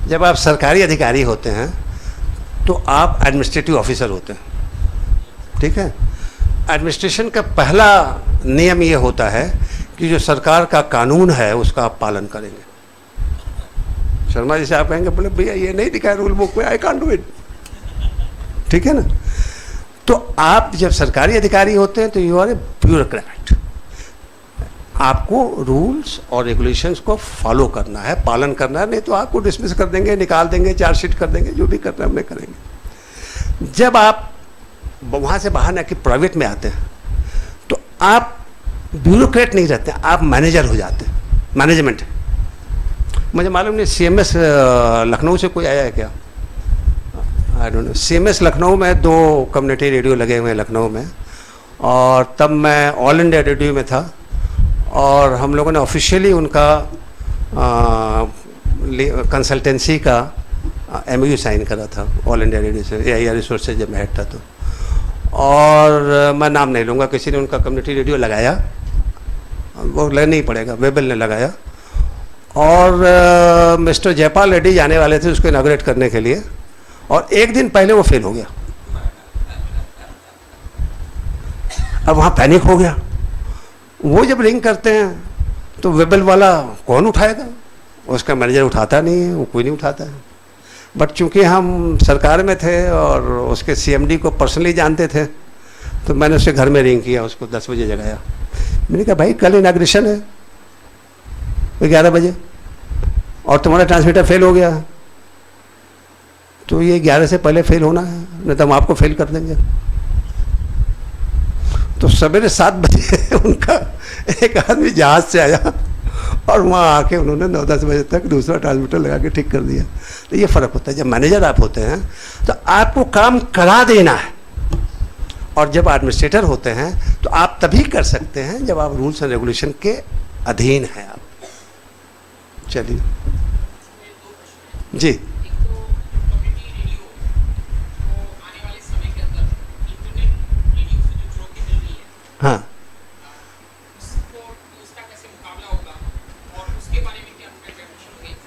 जब आप सरकारी अधिकारी होते हैं तो आप एडमिनिस्ट्रेटिव ऑफिसर होते हैं, ठीक है। एडमिनिस्ट्रेशन का पहला नियम ये होता है कि जो सरकार का कानून है उसका आप पालन करेंगे। शर्मा जी से आप कहेंगे बोले भैया ये नहीं दिखा है रूल बुक में, आई कांट डू इट, ठीक है ना। तो आप जब सरकारी अधिकारी होते हैं तो यू आर ए ब्यूरोक्रेट, आपको रूल्स और रेगुलेशंस को फॉलो करना है, पालन करना है, नहीं तो आपको डिसमिस कर देंगे, निकाल देंगे, चार्जशीट कर देंगे, जो भी करना है हमने करेंगे। जब आप वहाँ से बाहर ना कि प्राइवेट में आते हैं तो आप ब्यूरोक्रेट नहीं रहते, आप मैनेजर हो जाते हैं, मैनेजमेंट। मुझे मालूम नहीं CMS लखनऊ से कोई आया है क्या, आई डोंट नो। CMS लखनऊ में 2 कम्युनिटी रेडियो लगे हुए हैं लखनऊ में, और तब मैं ऑल इंडिया रेडियो में था, और हम लोगों ने ऑफिशियली उनका कंसल्टेंसी का MOU साइन करा था ऑल इंडिया रेडियो से, AIR रिसोर्स से जब मैं हेड था तो। और मैं नाम नहीं लूँगा, किसी ने उनका कम्युनिटी रेडियो लगाया, वो लेना ही पड़ेगा, वेबल ने लगाया, और मिस्टर जयपाल रेड्डी जाने वाले थे उसको इनाग्रेट करने के लिए, और एक दिन पहले वो फेल हो गया। अब वहाँ पैनिक हो गया। वो जब रिंग करते हैं तो वेबल वाला कौन उठाएगा, उसका मैनेजर उठाता नहीं है, वो कोई नहीं उठाता है। बट चूंकि हम सरकार में थे और उसके CMD को पर्सनली जानते थे, तो मैंने उसके घर में रिंग किया, उसको 10 बजे जगाया। मैंने कहा भाई कल इनाग्रेशन है 11 बजे, और तुम्हारा ट्रांसमीटर फेल हो गया है, तो ये 11 से पहले फेल होना है, नहीं तो हम आपको फेल कर देंगे। तो सवेरे 7 बजे उनका एक आदमी जहाज से आया, और वहाँ आके उन्होंने 9-10 बजे तक दूसरा ट्रांसमीटर लगा के ठीक कर दिया। तो ये फ़र्क होता है, जब मैनेजर आप होते हैं तो आपको काम करा देना है, और जब एडमिनिस्ट्रेटर होते हैं तो आप तभी कर सकते हैं जब आप रूल्स एंड रेगुलेशन के अधीन हैं आप। चलिए जी। हाँ,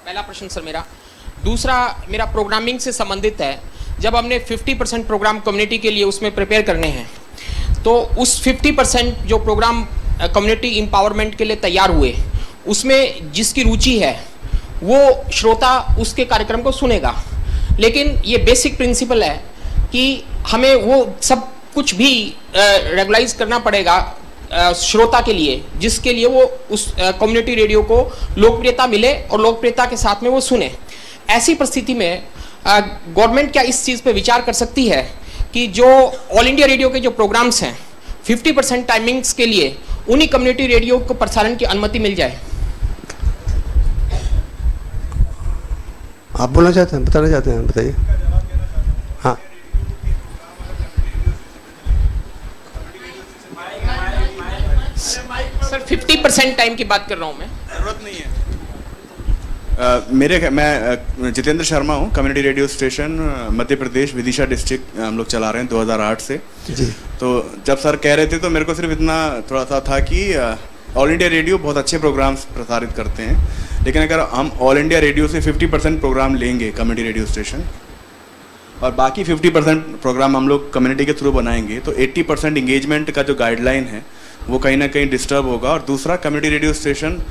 पहला प्रश्न सर मेरा। दूसरा मेरा प्रोग्रामिंग से संबंधित है। जब हमने 50% प्रोग्राम कम्युनिटी के लिए उसमें प्रिपेयर करने हैं, तो उस 50% जो प्रोग्राम कम्युनिटी एम्पावरमेंट के लिए तैयार हुए, उसमें जिसकी रुचि है वो श्रोता उसके कार्यक्रम को सुनेगा। लेकिन ये बेसिक प्रिंसिपल है कि हमें वो सब कुछ भी रेगुलाइज करना पड़ेगा श्रोता के लिए, जिसके लिए वो उस कम्युनिटी रेडियो को लोकप्रियता मिले और लोकप्रियता के साथ में वो सुने। ऐसी परिस्थिति में गवर्नमेंट क्या इस चीज़ पे विचार कर सकती है कि जो ऑल इंडिया रेडियो के जो प्रोग्राम्स हैं 50% टाइमिंग्स के लिए उन्हीं कम्युनिटी रेडियो को प्रसारण की अनुमति मिल जाए? आप बोलना चाहते हैं, बताना चाहते हैं, बताइए। हाँ, सर 50% टाइम की बात कर रहा हूँ मैं। जरूरत नहीं है। मैं जितेंद्र शर्मा हूँ, community radio station Madhya Pradesh Vidisha district हम लोग चला रहे हैं 2008 से जी। तो जब सर कह रहे थे तो मेरे को सिर्फ इतना थोड़ा सा था कि ऑल इंडिया रेडियो बहुत अच्छे प्रोग्राम्स प्रसारित करते हैं, लेकिन अगर हम ऑल इंडिया रेडियो से 50% प्रोग्राम लेंगे कम्युनिटी रेडियो स्टेशन, और बाकी 50% प्रोग्राम हम लोग कम्युनिटी के थ्रू बनाएंगे, तो 80% इंगेजमेंट का जो गाइडलाइन है वो कहीं ना कहीं डिस्टर्ब होगा। और दूसरा, कम्युनिटी रेडियो स्टेशन,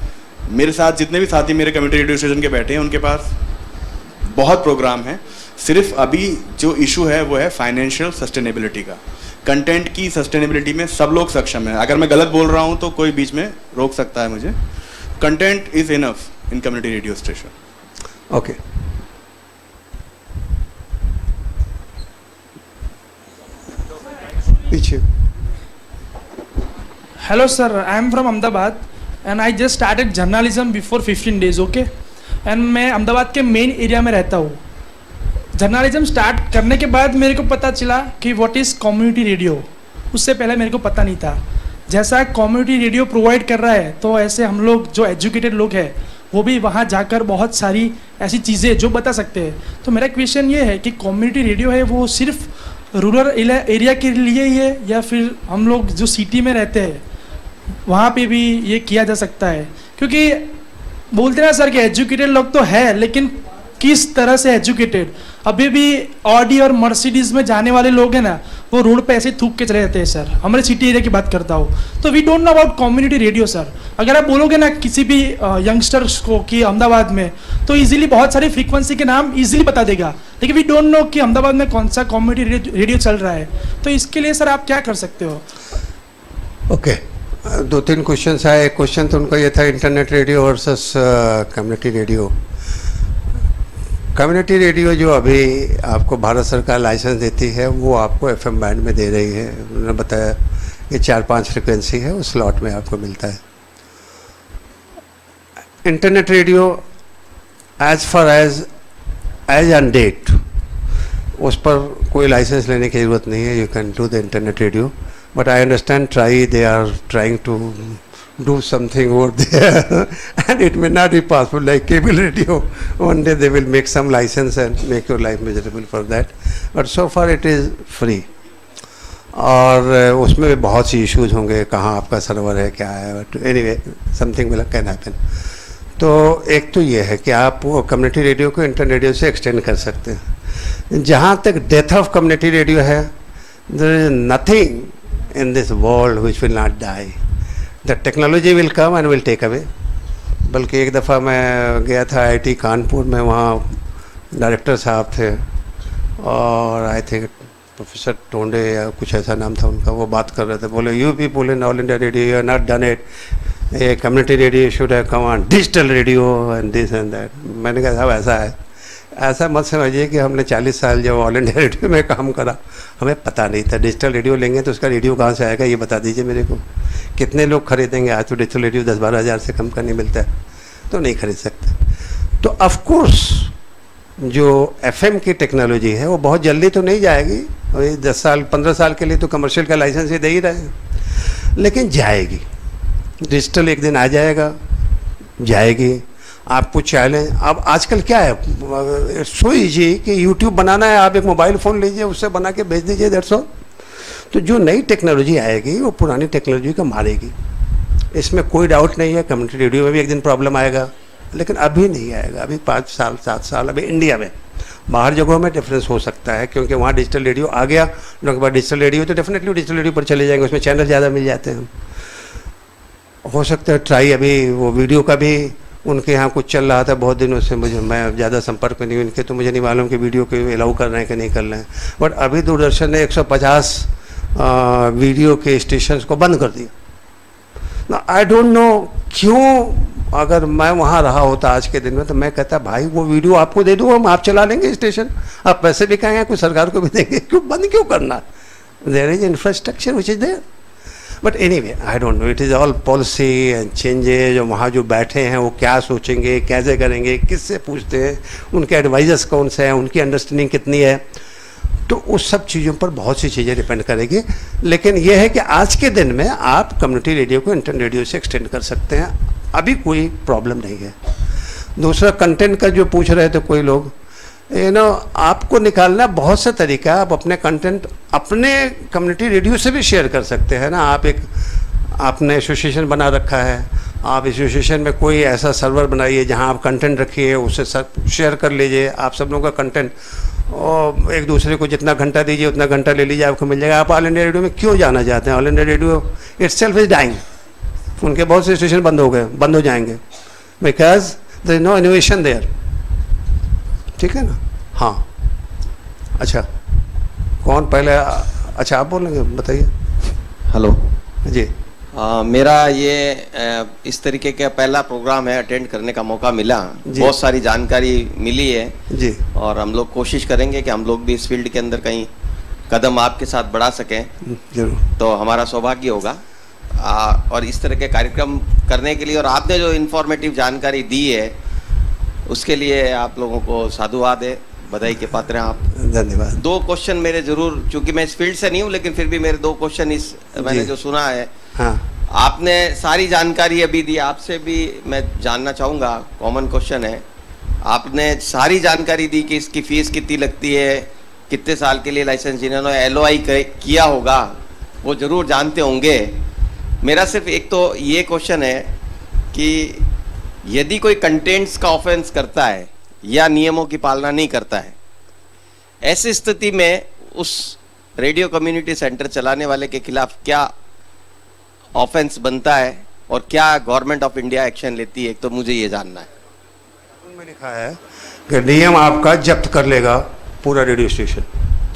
मेरे साथ जितने भी साथी मेरे कम्युनिटी रेडियो स्टेशन के बैठे हैं उनके पास बहुत प्रोग्राम हैं। सिर्फ अभी जो इशू है वो है फाइनेंशियल सस्टेनेबिलिटी का। कंटेंट की सस्टेनेबिलिटी में सब लोग सक्षम हैं। अगर मैं गलत बोल रहा हूँ तो कोई बीच में रोक सकता है मुझे। Content is enough in community radio station. Okay. पीछे। Hello sir, I am from Ahmedabad. And I just started journalism before 15 days, okay. And मैं अहमदाबाद के मेन एरिया में रहता हूँ। जर्नलिज्म स्टार्ट करने के बाद मेरे को पता चला कि व्हाट इज़ कम्युनिटी रेडियो। उससे पहले मेरे को पता नहीं था। जैसा कम्युनिटी रेडियो प्रोवाइड कर रहा है, तो ऐसे हम लोग जो एजुकेटेड लोग हैं वो भी वहाँ जाकर बहुत सारी ऐसी चीज़ें जो बता सकते हैं। तो मेरा क्वेश्चन ये है कि कम्युनिटी रेडियो है वो सिर्फ रूरल एरिया के लिए ही है, या फिर हम लोग जो सिटी में रहते हैं वहाँ पे भी ये किया जा सकता है? क्योंकि बोलते हैं सर कि एजुकेटेड लोग तो है, लेकिन किस तरह से एजुकेटेड? अभी भी ऑडी और मर्सिडीज में जाने वाले लोग हैं ना, वो रोड पे ऐसे थूक के चले जाते हैं सर। हमारे सिटी एरिया की बात करता हूँ। तो we don't know about community radio sir. अगर आप बोलोगे ना किसी भी यंगस्टर्स को कि अहमदाबाद में, तो इजीली बहुत सारी फ्रीक्वेंसी के नाम इजीली बता देगा, लेकिन वी डोंट नो कि अहमदाबाद में कौन सा कम्युनिटी रेडियो चल रहा है। तो इसके लिए सर आप क्या कर सकते हो? ओके, 2-3 क्वेश्चन आए। एक क्वेश्चन तो उनका ये था internet radio versus community radio. Community radio जो अभी आपको भारत सरकार लाइसेंस देती है वो आपको FM बैंड में दे रही है। उन्होंने बताया कि 4-5 फ्रिक्वेंसी है, उस स्लॉट में आपको मिलता है। Internet radio as far as on date उस पर कोई लाइसेंस लेने की ज़रूरत नहीं है। You can do the internet radio, but I understand they are trying to do something over there and it may not be possible like cable radio. One day they will make some license and make your life miserable for that, but so far it is free. और उसमें भी बहुत सी issues होंगे, कहाँ आपका server है, क्या है, but anyway something will can happen. तो एक तो ये है कि आप वो कम्युनिटी रेडियो को इंटरनेट रेडियो से एक्सटेंड कर सकते हैं। जहाँ तक डेथ ऑफ कम्युनिटी रेडियो है, there is nothing in this world which will not die. The technology will come and will take away. बल्कि एक दफ़ा मैं गया था IIT कानपुर में, वहाँ डायरेक्टर साहब थे और आई थिंक प्रोफेसर टोंडे या कुछ ऐसा नाम था उनका, वो बात कर रहे थे। बोले you people in all India radio you are not done it, a community radio should have come on digital radio and this and that. मैंने कहा साहब ऐसा है, ऐसा मत समझिए कि हमने 40 साल जब ऑल इंडिया रेडियो में काम करा हमें पता नहीं था। डिजिटल रेडियो लेंगे तो उसका रेडियो कहाँ से आएगा ये बता दीजिए मेरे को। कितने लोग खरीदेंगे? आज तो डिजिटल रेडियो 10-12 हज़ार से कम का नहीं मिलता है, तो नहीं खरीद सकते। तो ऑफकोर्स जो FM की टेक्नोलॉजी है वो बहुत जल्दी तो नहीं जाएगी, वही 10 साल 15 साल के लिए तो कमर्शियल का लाइसेंस ही दे ही रहे हैं, लेकिन जाएगी। डिजिटल एक दिन आ जाएगा, जाएगी। आपको चैलेंज अब आजकल क्या है, सो इजी कि यूट्यूब बनाना है, आप एक मोबाइल फ़ोन लीजिए, उससे बना के भेज दीजिए, दैट्स ऑल। तो जो नई टेक्नोलॉजी आएगी वो पुरानी टेक्नोलॉजी को मारेगी, इसमें कोई डाउट नहीं है। कम्युनिटी रेडियो में भी एक दिन प्रॉब्लम आएगा, लेकिन अभी नहीं आएगा। अभी 5 साल 7 साल अभी इंडिया में, बाहर जगहों में डिफरेंस हो सकता है क्योंकि वहाँ डिजिटल रेडियो आ गया। लोगों के पास डिजिटल रेडियो तो डेफिनेटली डिजिटल रेडियो पर चले जाएंगे, उसमें चैनल ज़्यादा मिल जाते हैं। हो सकता है ट्राई, अभी वो वीडियो का भी उनके यहाँ कुछ चल रहा था बहुत दिनों से, मैं ज़्यादा संपर्क में नहीं हूँ इनके, तो मुझे नहीं मालूम कि वीडियो को अलाउ कर रहे हैं कि नहीं कर रहे हैं। बट अभी दूरदर्शन ने 150 वीडियो के स्टेशंस को बंद कर दिया। आई डोंट नो क्यों। अगर मैं वहाँ रहा होता आज के दिन में तो मैं कहता भाई वो वीडियो आपको दे दूँ, हम आप चला लेंगे स्टेशन, आप पैसे भी कहेंगे, कुछ सरकार को भी देंगे, क्यों बंद क्यों करना? There is infrastructure which is there. But anyway I don't know, it is all policy and changes. और वहाँ जो बैठे हैं वो क्या सोचेंगे, कैसे करेंगे, किससे पूछते हैं, उनके एडवाइजर्स कौन से हैं, उनकी अंडरस्टैंडिंग कितनी है, तो उस सब चीज़ों पर बहुत सी चीज़ें डिपेंड करेगी। लेकिन यह है कि आज के दिन में आप कम्युनिटी रेडियो को इंटरनेट रेडियो से एक्सटेंड कर सकते हैं, अभी कोई प्रॉब्लम नहीं है। दूसरा कंटेंट का जो पूछ रहे थे कोई लोग, आपको निकालना बहुत से तरीका है। आप अपने कंटेंट अपने कम्युनिटी रेडियो से भी शेयर कर सकते हैं ना। आप एक आपने एसोसिएशन बना रखा है, आप एसोसिएशन में कोई ऐसा सर्वर बनाइए जहां आप कंटेंट रखिए, उससे सब शेयर कर लीजिए। आप सब लोगों का कंटेंट और एक दूसरे को जितना घंटा दीजिए उतना घंटा ले लीजिए, आपको मिल जाएगा। आप ऑल इंडिया रेडियो में क्यों जाना चाहते हैं? All India radio itself is dying. उनके बहुत से स्टेशन बंद हो जाएंगे because there is no innovation there. ठीक है ना? हाँ, अच्छा कौन पहले? अच्छा आप बोलेंगे, बताइए। हेलो जी। मेरा ये इस तरीके का पहला प्रोग्राम है, अटेंड करने का मौका मिला, बहुत सारी जानकारी मिली है जी। और हम लोग कोशिश करेंगे कि हम लोग भी इस फील्ड के अंदर कहीं कदम आपके साथ बढ़ा सकें, जरूर। तो हमारा सौभाग्य होगा। और इस तरह के कार्यक्रम करने के लिए, और आपने जो इन्फॉर्मेटिव जानकारी दी है उसके लिए आप लोगों को साधुवाद है, बधाई के पात्र हैं आप। धन्यवाद। 2 क्वेश्चन मेरे जरूर, चूंकि मैं इस फील्ड से नहीं हूँ लेकिन फिर भी मेरे 2 क्वेश्चन इस मैंने जो सुना है, हाँ, आपने सारी जानकारी अभी दी, आपसे भी मैं जानना चाहूँगा, कॉमन क्वेश्चन है, आपने सारी जानकारी दी कि इसकी फीस कितनी लगती है, कितने साल के लिए लाइसेंस, जिन्होंने LOI किया होगा वो ज़रूर जानते होंगे। मेरा सिर्फ एक तो ये क्वेश्चन है कि यदि कोई कंटेंट्स का ऑफेंस करता है या नियमों की पालना नहीं करता है, ऐसी स्थिति में उस रेडियो कम्युनिटी सेंटर चलाने वाले के खिलाफ क्या ऑफेंस बनता है और क्या गवर्नमेंट ऑफ इंडिया एक्शन लेती है, तो मुझे ये जानना है। उनमें लिखा है कि नियम आपका जब्त कर लेगा पूरा रेडियो स्टेशन।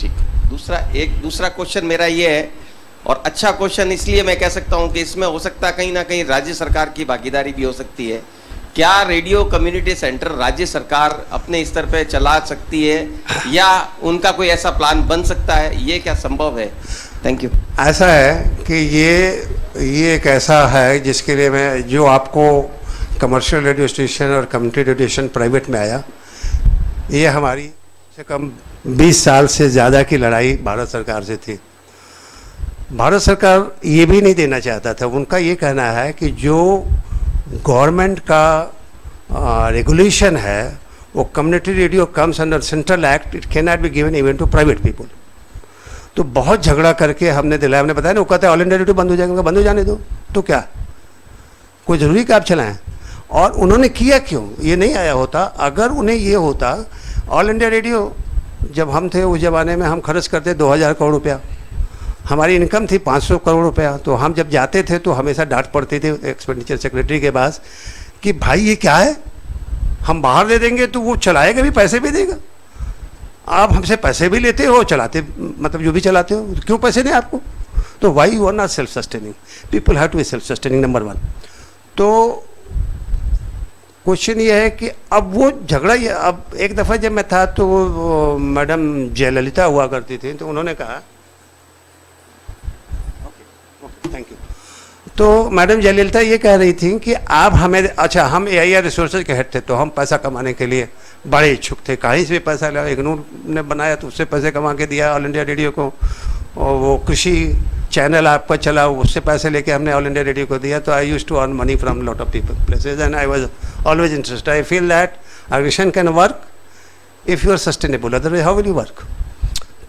ठीक। दूसरा क्वेश्चन मेरा ये है, और अच्छा क्वेश्चन इसलिए मैं कह सकता हूँ कि इसमें हो सकता है कहीं ना कहीं राज्य सरकार की भागीदारी भी हो सकती है। क्या रेडियो कम्युनिटी सेंटर राज्य सरकार अपने स्तर पे चला सकती है या उनका कोई ऐसा प्लान बन सकता है, ये क्या संभव है? Thank you. ऐसा है कि ये एक ऐसा है जिसके लिए मैं, जो आपको कमर्शियल रेडियो स्टेशन और कम्युनिटी रेडियो स्टेशन प्राइवेट में आया, ये हमारी से कम 20 साल से ज़्यादा की लड़ाई भारत सरकार से थी। भारत सरकार ये भी नहीं देना चाहता था। उनका ये कहना है कि जो गवर्नमेंट का रेगुलेशन है वो community radio comes under central act, it can not be given even to private people. तो बहुत झगड़ा करके हमने दिलाया, हमने बताया ना, वो कहते हैं ऑल इंडिया रेडियो बंद हो जाएगा, बंद हो जाने दो, तो क्या कोई ज़रूरी कि आप चलाएं? और उन्होंने किया क्यों? ये नहीं आया होता। अगर उन्हें ये होता, ऑल इंडिया रेडियो जब हम थे उस ज़माने में हम खर्च करते 2000 करोड़ रुपया, हमारी इनकम थी 500 करोड़ रुपया। तो हम जब जाते थे तो हमेशा डांट पड़ती थी एक्सपेंडिचर सेक्रेटरी के पास कि भाई ये क्या है, हम बाहर दे देंगे तो वो चलाएगा भी, पैसे भी देगा, आप हमसे पैसे भी लेते हो, चलाते मतलब जो भी चलाते हो, क्यों पैसे दें आपको? तो why you are not self sustaining, people have to be self sustaining, number 1। तो क्वेश्चन ये है कि अब वो झगड़ा, ये अब एक दफ़ा जब मैं था तो मैडम जयललिता हुआ करती थी, तो उन्होंने कहा, थैंक यू, तो मैडम जयललिता ये कह रही थी कि आप हमें, अच्छा हम AIR रिसोर्सेज के हेड थे तो हम पैसा कमाने के लिए बड़े इच्छुक थे, कहीं से भी पैसा लिया, इग्नूर ने बनाया तो उससे पैसे कमा के दिया ऑल इंडिया रेडियो को, और वो कृषि चैनल आपका चला उससे पैसे लेके हमने ऑल इंडिया रेडियो को दिया। तो I used to earn money from lot of people places and I was always interested. I feel that aggregation can work if you are sustainable, otherwise how will you work?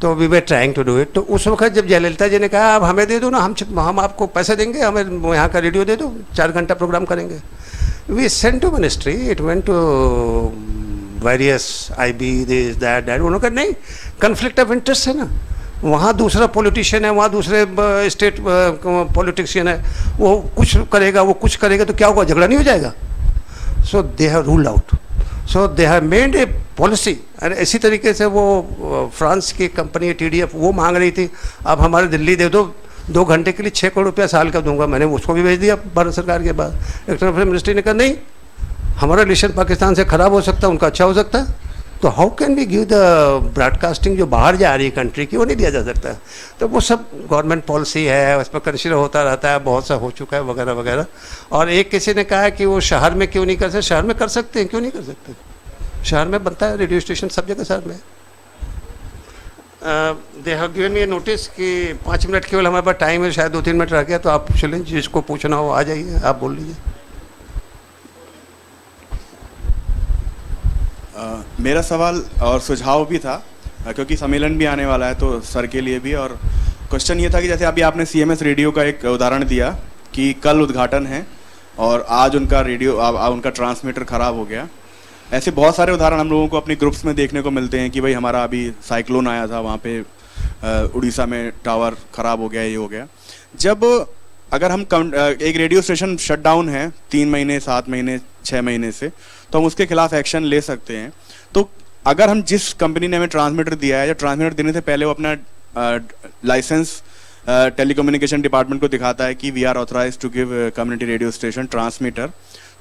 तो we were trying to do it. तो उस वक्त जब जयललिता जी ने कहा आप हमें दे दो ना, हम आपको पैसे देंगे, हमें यहाँ का रेडियो दे दो, 4 घंटा प्रोग्राम करेंगे, we sent to ministry, it went to various IB this that. उन्होंने कहा नहीं, कन्फ्लिक्ट ऑफ इंटरेस्ट है ना, वहाँ दूसरा पॉलिटिशियन है, वहाँ दूसरे स्टेट पॉलिटिशियन है, वो कुछ करेगा, वो कुछ करेगा, तो क्या होगा, झगड़ा नहीं हो जाएगा? So they have ruled out, so they have made a policy. और इसी तरीके से वो फ्रांस की कंपनी TDF वो मांग रही थी आप हमारे दिल्ली दे दो 2 घंटे के लिए 6 करोड़ रुपया साल का दूंगा, मैंने उसको भी भेज दिया भारत सरकार के पास। एक्सटर्नल अफेयर मिनिस्ट्री ने कहा नहीं, हमारा रिलेशन पाकिस्तान से ख़राब हो सकता है, उनका अच्छा हो सकता है, तो how can we give the broadcasting जो बाहर जा रही है कंट्री की, वो नहीं दिया जा सकता है। तो वो सब गवर्नमेंट पॉलिसी है, उस पर कंसिडर होता रहता है, बहुत सा हो चुका है वगैरह वगैरह। और एक किसी ने कहा कि वो शहर में क्यों नहीं कर सकते, शहर में कर सकते हैं, क्यों नहीं कर सकते? शहर में बनता है रेडियो स्टेशन, सब जगह शहर में। They have given me notice कि 5 मिनट केवल हमारे पास टाइम है, शायद 2-3 मिनट रह गया, तो आप पूछ लें, जिसको पूछना हो आ जाइए, आप बोल लीजिए। मेरा सवाल और सुझाव भी था, क्योंकि सम्मेलन भी आने वाला है तो सर के लिए भी। और क्वेश्चन ये था कि जैसे अभी आपने CMS रेडियो का एक उदाहरण दिया कि कल उद्घाटन है और आज उनका रेडियो उनका ट्रांसमीटर ख़राब हो गया। ऐसे बहुत सारे उदाहरण हम लोगों को अपने ग्रुप्स में देखने को मिलते हैं कि भाई हमारा अभी साइक्लोन आया था, वहाँ पे उड़ीसा में टावर ख़राब हो गया, ये हो गया। जब अगर हम एक रेडियो स्टेशन शट डाउन है 3 महीने, 7 महीने, 6 महीने से, तो हम उसके खिलाफ एक्शन ले सकते हैं। तो अगर हम जिस कंपनी ने हमें ट्रांसमीटर दिया है, या ट्रांसमीटर देने से पहले वो अपना लाइसेंस टेलीकम्युनिकेशन डिपार्टमेंट को दिखाता है कि we are authorised to give community radio station transmitter,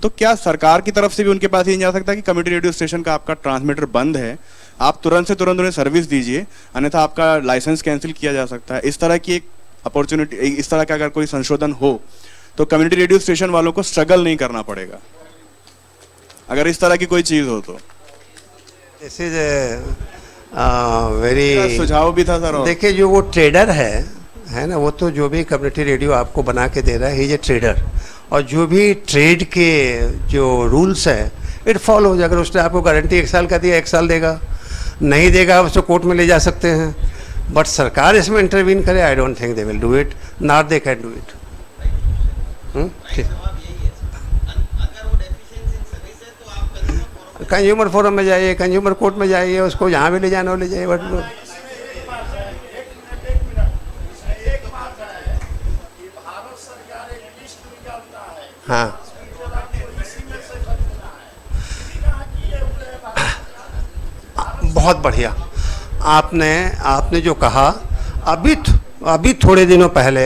तो क्या सरकार की तरफ से भी उनके पास ये नहीं जा सकता कि कम्युनिटी रेडियो स्टेशन का आपका ट्रांसमीटर बंद है, आप तुरंत से तुरंत उन्हें सर्विस दीजिए, अन्यथा आपका लाइसेंस कैंसिल किया जा सकता है? इस तरह की एक अपॉर्चुनिटी, इस तरह का अगर कोई संशोधन हो तो कम्युनिटी रेडियो स्टेशन वालों को स्ट्रगल नहीं करना पड़ेगा, अगर इस तरह की कोई चीज हो तो। दिस इज वेरी सुझाव भी था सर। देखिए जो वो ट्रेडर है ना, वो तो जो भी कम्युनिटी रेडियो आपको बना के दे रहा है, ही इज ए ट्रेडर, और जो भी ट्रेड के जो रूल्स है इट फॉलो। अगर उसने आपको गारंटी 1 साल का दिया 1 साल देगा, नहीं देगा उसको कोर्ट में ले जा सकते हैं, बट सरकार इसमें इंटरवीन करे, I don't think they will do it, not they can do it. Consumer forum में जाइए, कंज्यूमर कोर्ट में जाइए, उसको जहाँ भी ले जाना हो ले जाइए, बट एक बात है कि भारत सरकार एक लिस्ट निकालता है, हाँ जो आपको इसी में से खरीदना है, कहाँ किए हुए हैं भारत। बहुत बढ़िया आपने जो कहा। अभी थोड़े दिनों पहले,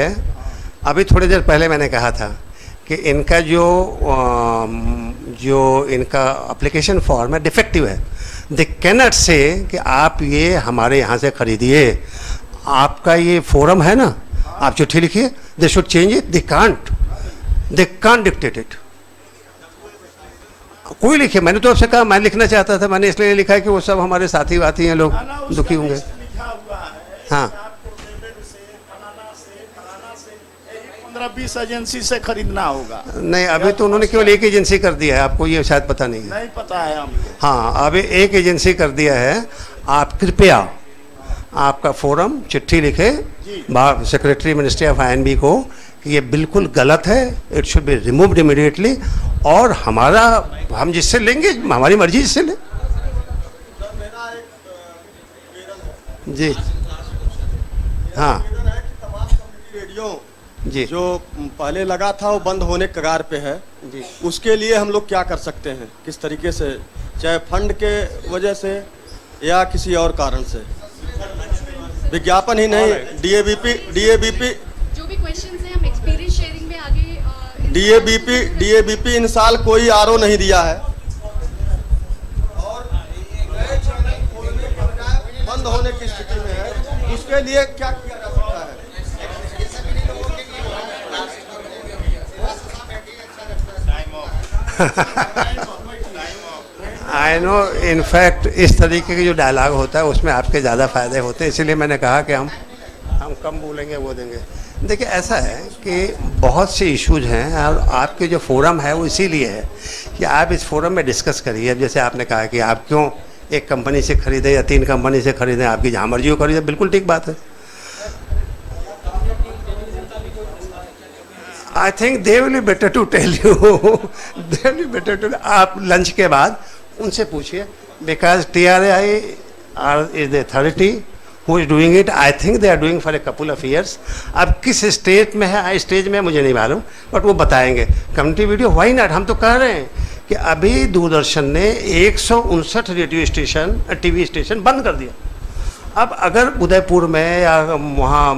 अभी थोड़ी देर पहले मैंने कहा था कि इनका जो इनका एप्लीकेशन फॉर्म है डिफेक्टिव है। दे कैनॉट से कि आप ये हमारे यहाँ से खरीदिए, आपका ये फोरम है ना, आप चिट्ठी लिखिए, they should change it, they can't dictate it. कोई लिखे, मैंने तो आपसे कहा मैं लिखना चाहता था, मैंने इसलिए लिखा है कि वो सब हमारे साथी वाथी हैं, लोग दुखी होंगे। लिखा हुआ है हाँ आपको डेबिट से, फलाना से 15-20 एजेंसी से खरीदना होगा। नहीं, अभी तो उन्होंने केवल एक एजेंसी कर दिया है, आपको ये शायद पता नहीं है। नहीं पता है हमको। हाँ, अभी एक एजेंसी कर दिया है। आप कृपया आपका फोरम चिट्ठी लिखे सेक्रेटरी मिनिस्ट्री ऑफ INB को कि ये बिल्कुल गलत है, it should be removed immediately, और हम जिससे लेंगे हमारी मर्जी जिससे लें। जी हाँ रेडियो जी जो पहले लगा था वो बंद होने के कगार पे है जी, उसके लिए हम लोग क्या कर सकते हैं, किस तरीके से, चाहे फंड के वजह से या किसी और कारण से? विज्ञापन ही नहीं, डीएबीपी जो भी क्वेश्चंस हैं हम एक्सपीरियंस शेयरिंग में आगे डीएबीपी इन साल कोई आरओ नहीं दिया है, और बंद होने की स्थिति में है, उसके लिए क्या किया जा सकता है? आई नो, इनफैक्ट इस तरीके के जो डायलॉग होता है उसमें आपके ज़्यादा फ़ायदे होते हैं, इसीलिए मैंने कहा कि हम कम बोलेंगे, वो देंगे। देखिए ऐसा है कि बहुत से इश्यूज हैं, और आपके जो फोरम है वो इसीलिए है कि आप इस फोरम में डिस्कस करिए। अब जैसे आपने कहा कि आप क्यों एक कंपनी से खरीदें या 3 कंपनी से खरीदें, आपकी जहाँ मर्जी हो खरीदें, बिल्कुल ठीक बात है। I think they will be better to tell you, they will be better to, आप लंच के बाद उनसे पूछिए, because TRAI is the authority who is doing it. I think they are doing for a couple of years. अब किस stage में है, stage में मुझे नहीं मालूम, बट वो बताएंगे। कम्युनिटी वीडियो व्हाई नॉट, हम तो कह रहे हैं कि अभी दूरदर्शन ने 159 रेडियो स्टेशन, TV स्टेशन बंद कर दिया। अब अगर उदयपुर में या वहाँ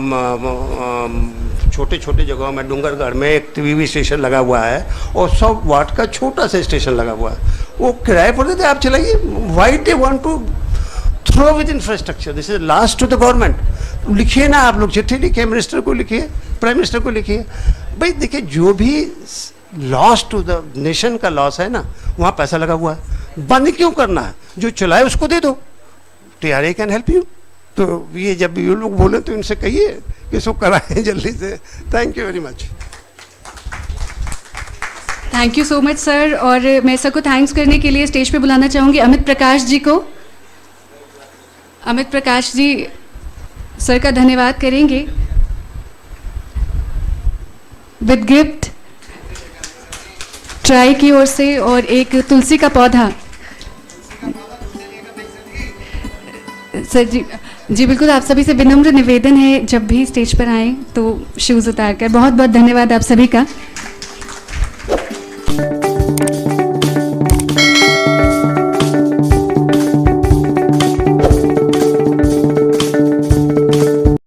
छोटे छोटे जगहों में, डूंगरगढ़ में एक TV स्टेशन लगा हुआ है और 100 वाट का छोटा सा स्टेशन लगा हुआ है, वो किराए पर देते, आप चलाइए। Why they want to throw with infrastructure, this is last to the government. लिखिए ना, आप लोग चिट्ठी लिखिए, मिनिस्टर को लिखिए, प्राइम मिनिस्टर को लिखिए। भाई देखिए, जो भी लॉस टू द नेशन का लॉस है ना, वहाँ पैसा लगा हुआ है, बंद क्यों करना है? जो चलाए उसको दे दो, TRAI कैन हेल्प यू। तो ये जब ये लोग बोले तो इनसे कहिए कि इसको कराएं जल्दी से। Thank you very much. Thank you so much sir. और मैं सर को थैंक्स करने के लिए स्टेज पे बुलाना चाहूँगी अमित प्रकाश जी को। अमित प्रकाश जी सर का धन्यवाद करेंगे विद गिफ्ट ट्राई की ओर से, और एक तुलसी का पौधा। सर जी बिल्कुल, आप सभी से विनम्र निवेदन है, जब भी स्टेज पर आएँ तो शूज़ उतार कर। बहुत बहुत धन्यवाद आप सभी का।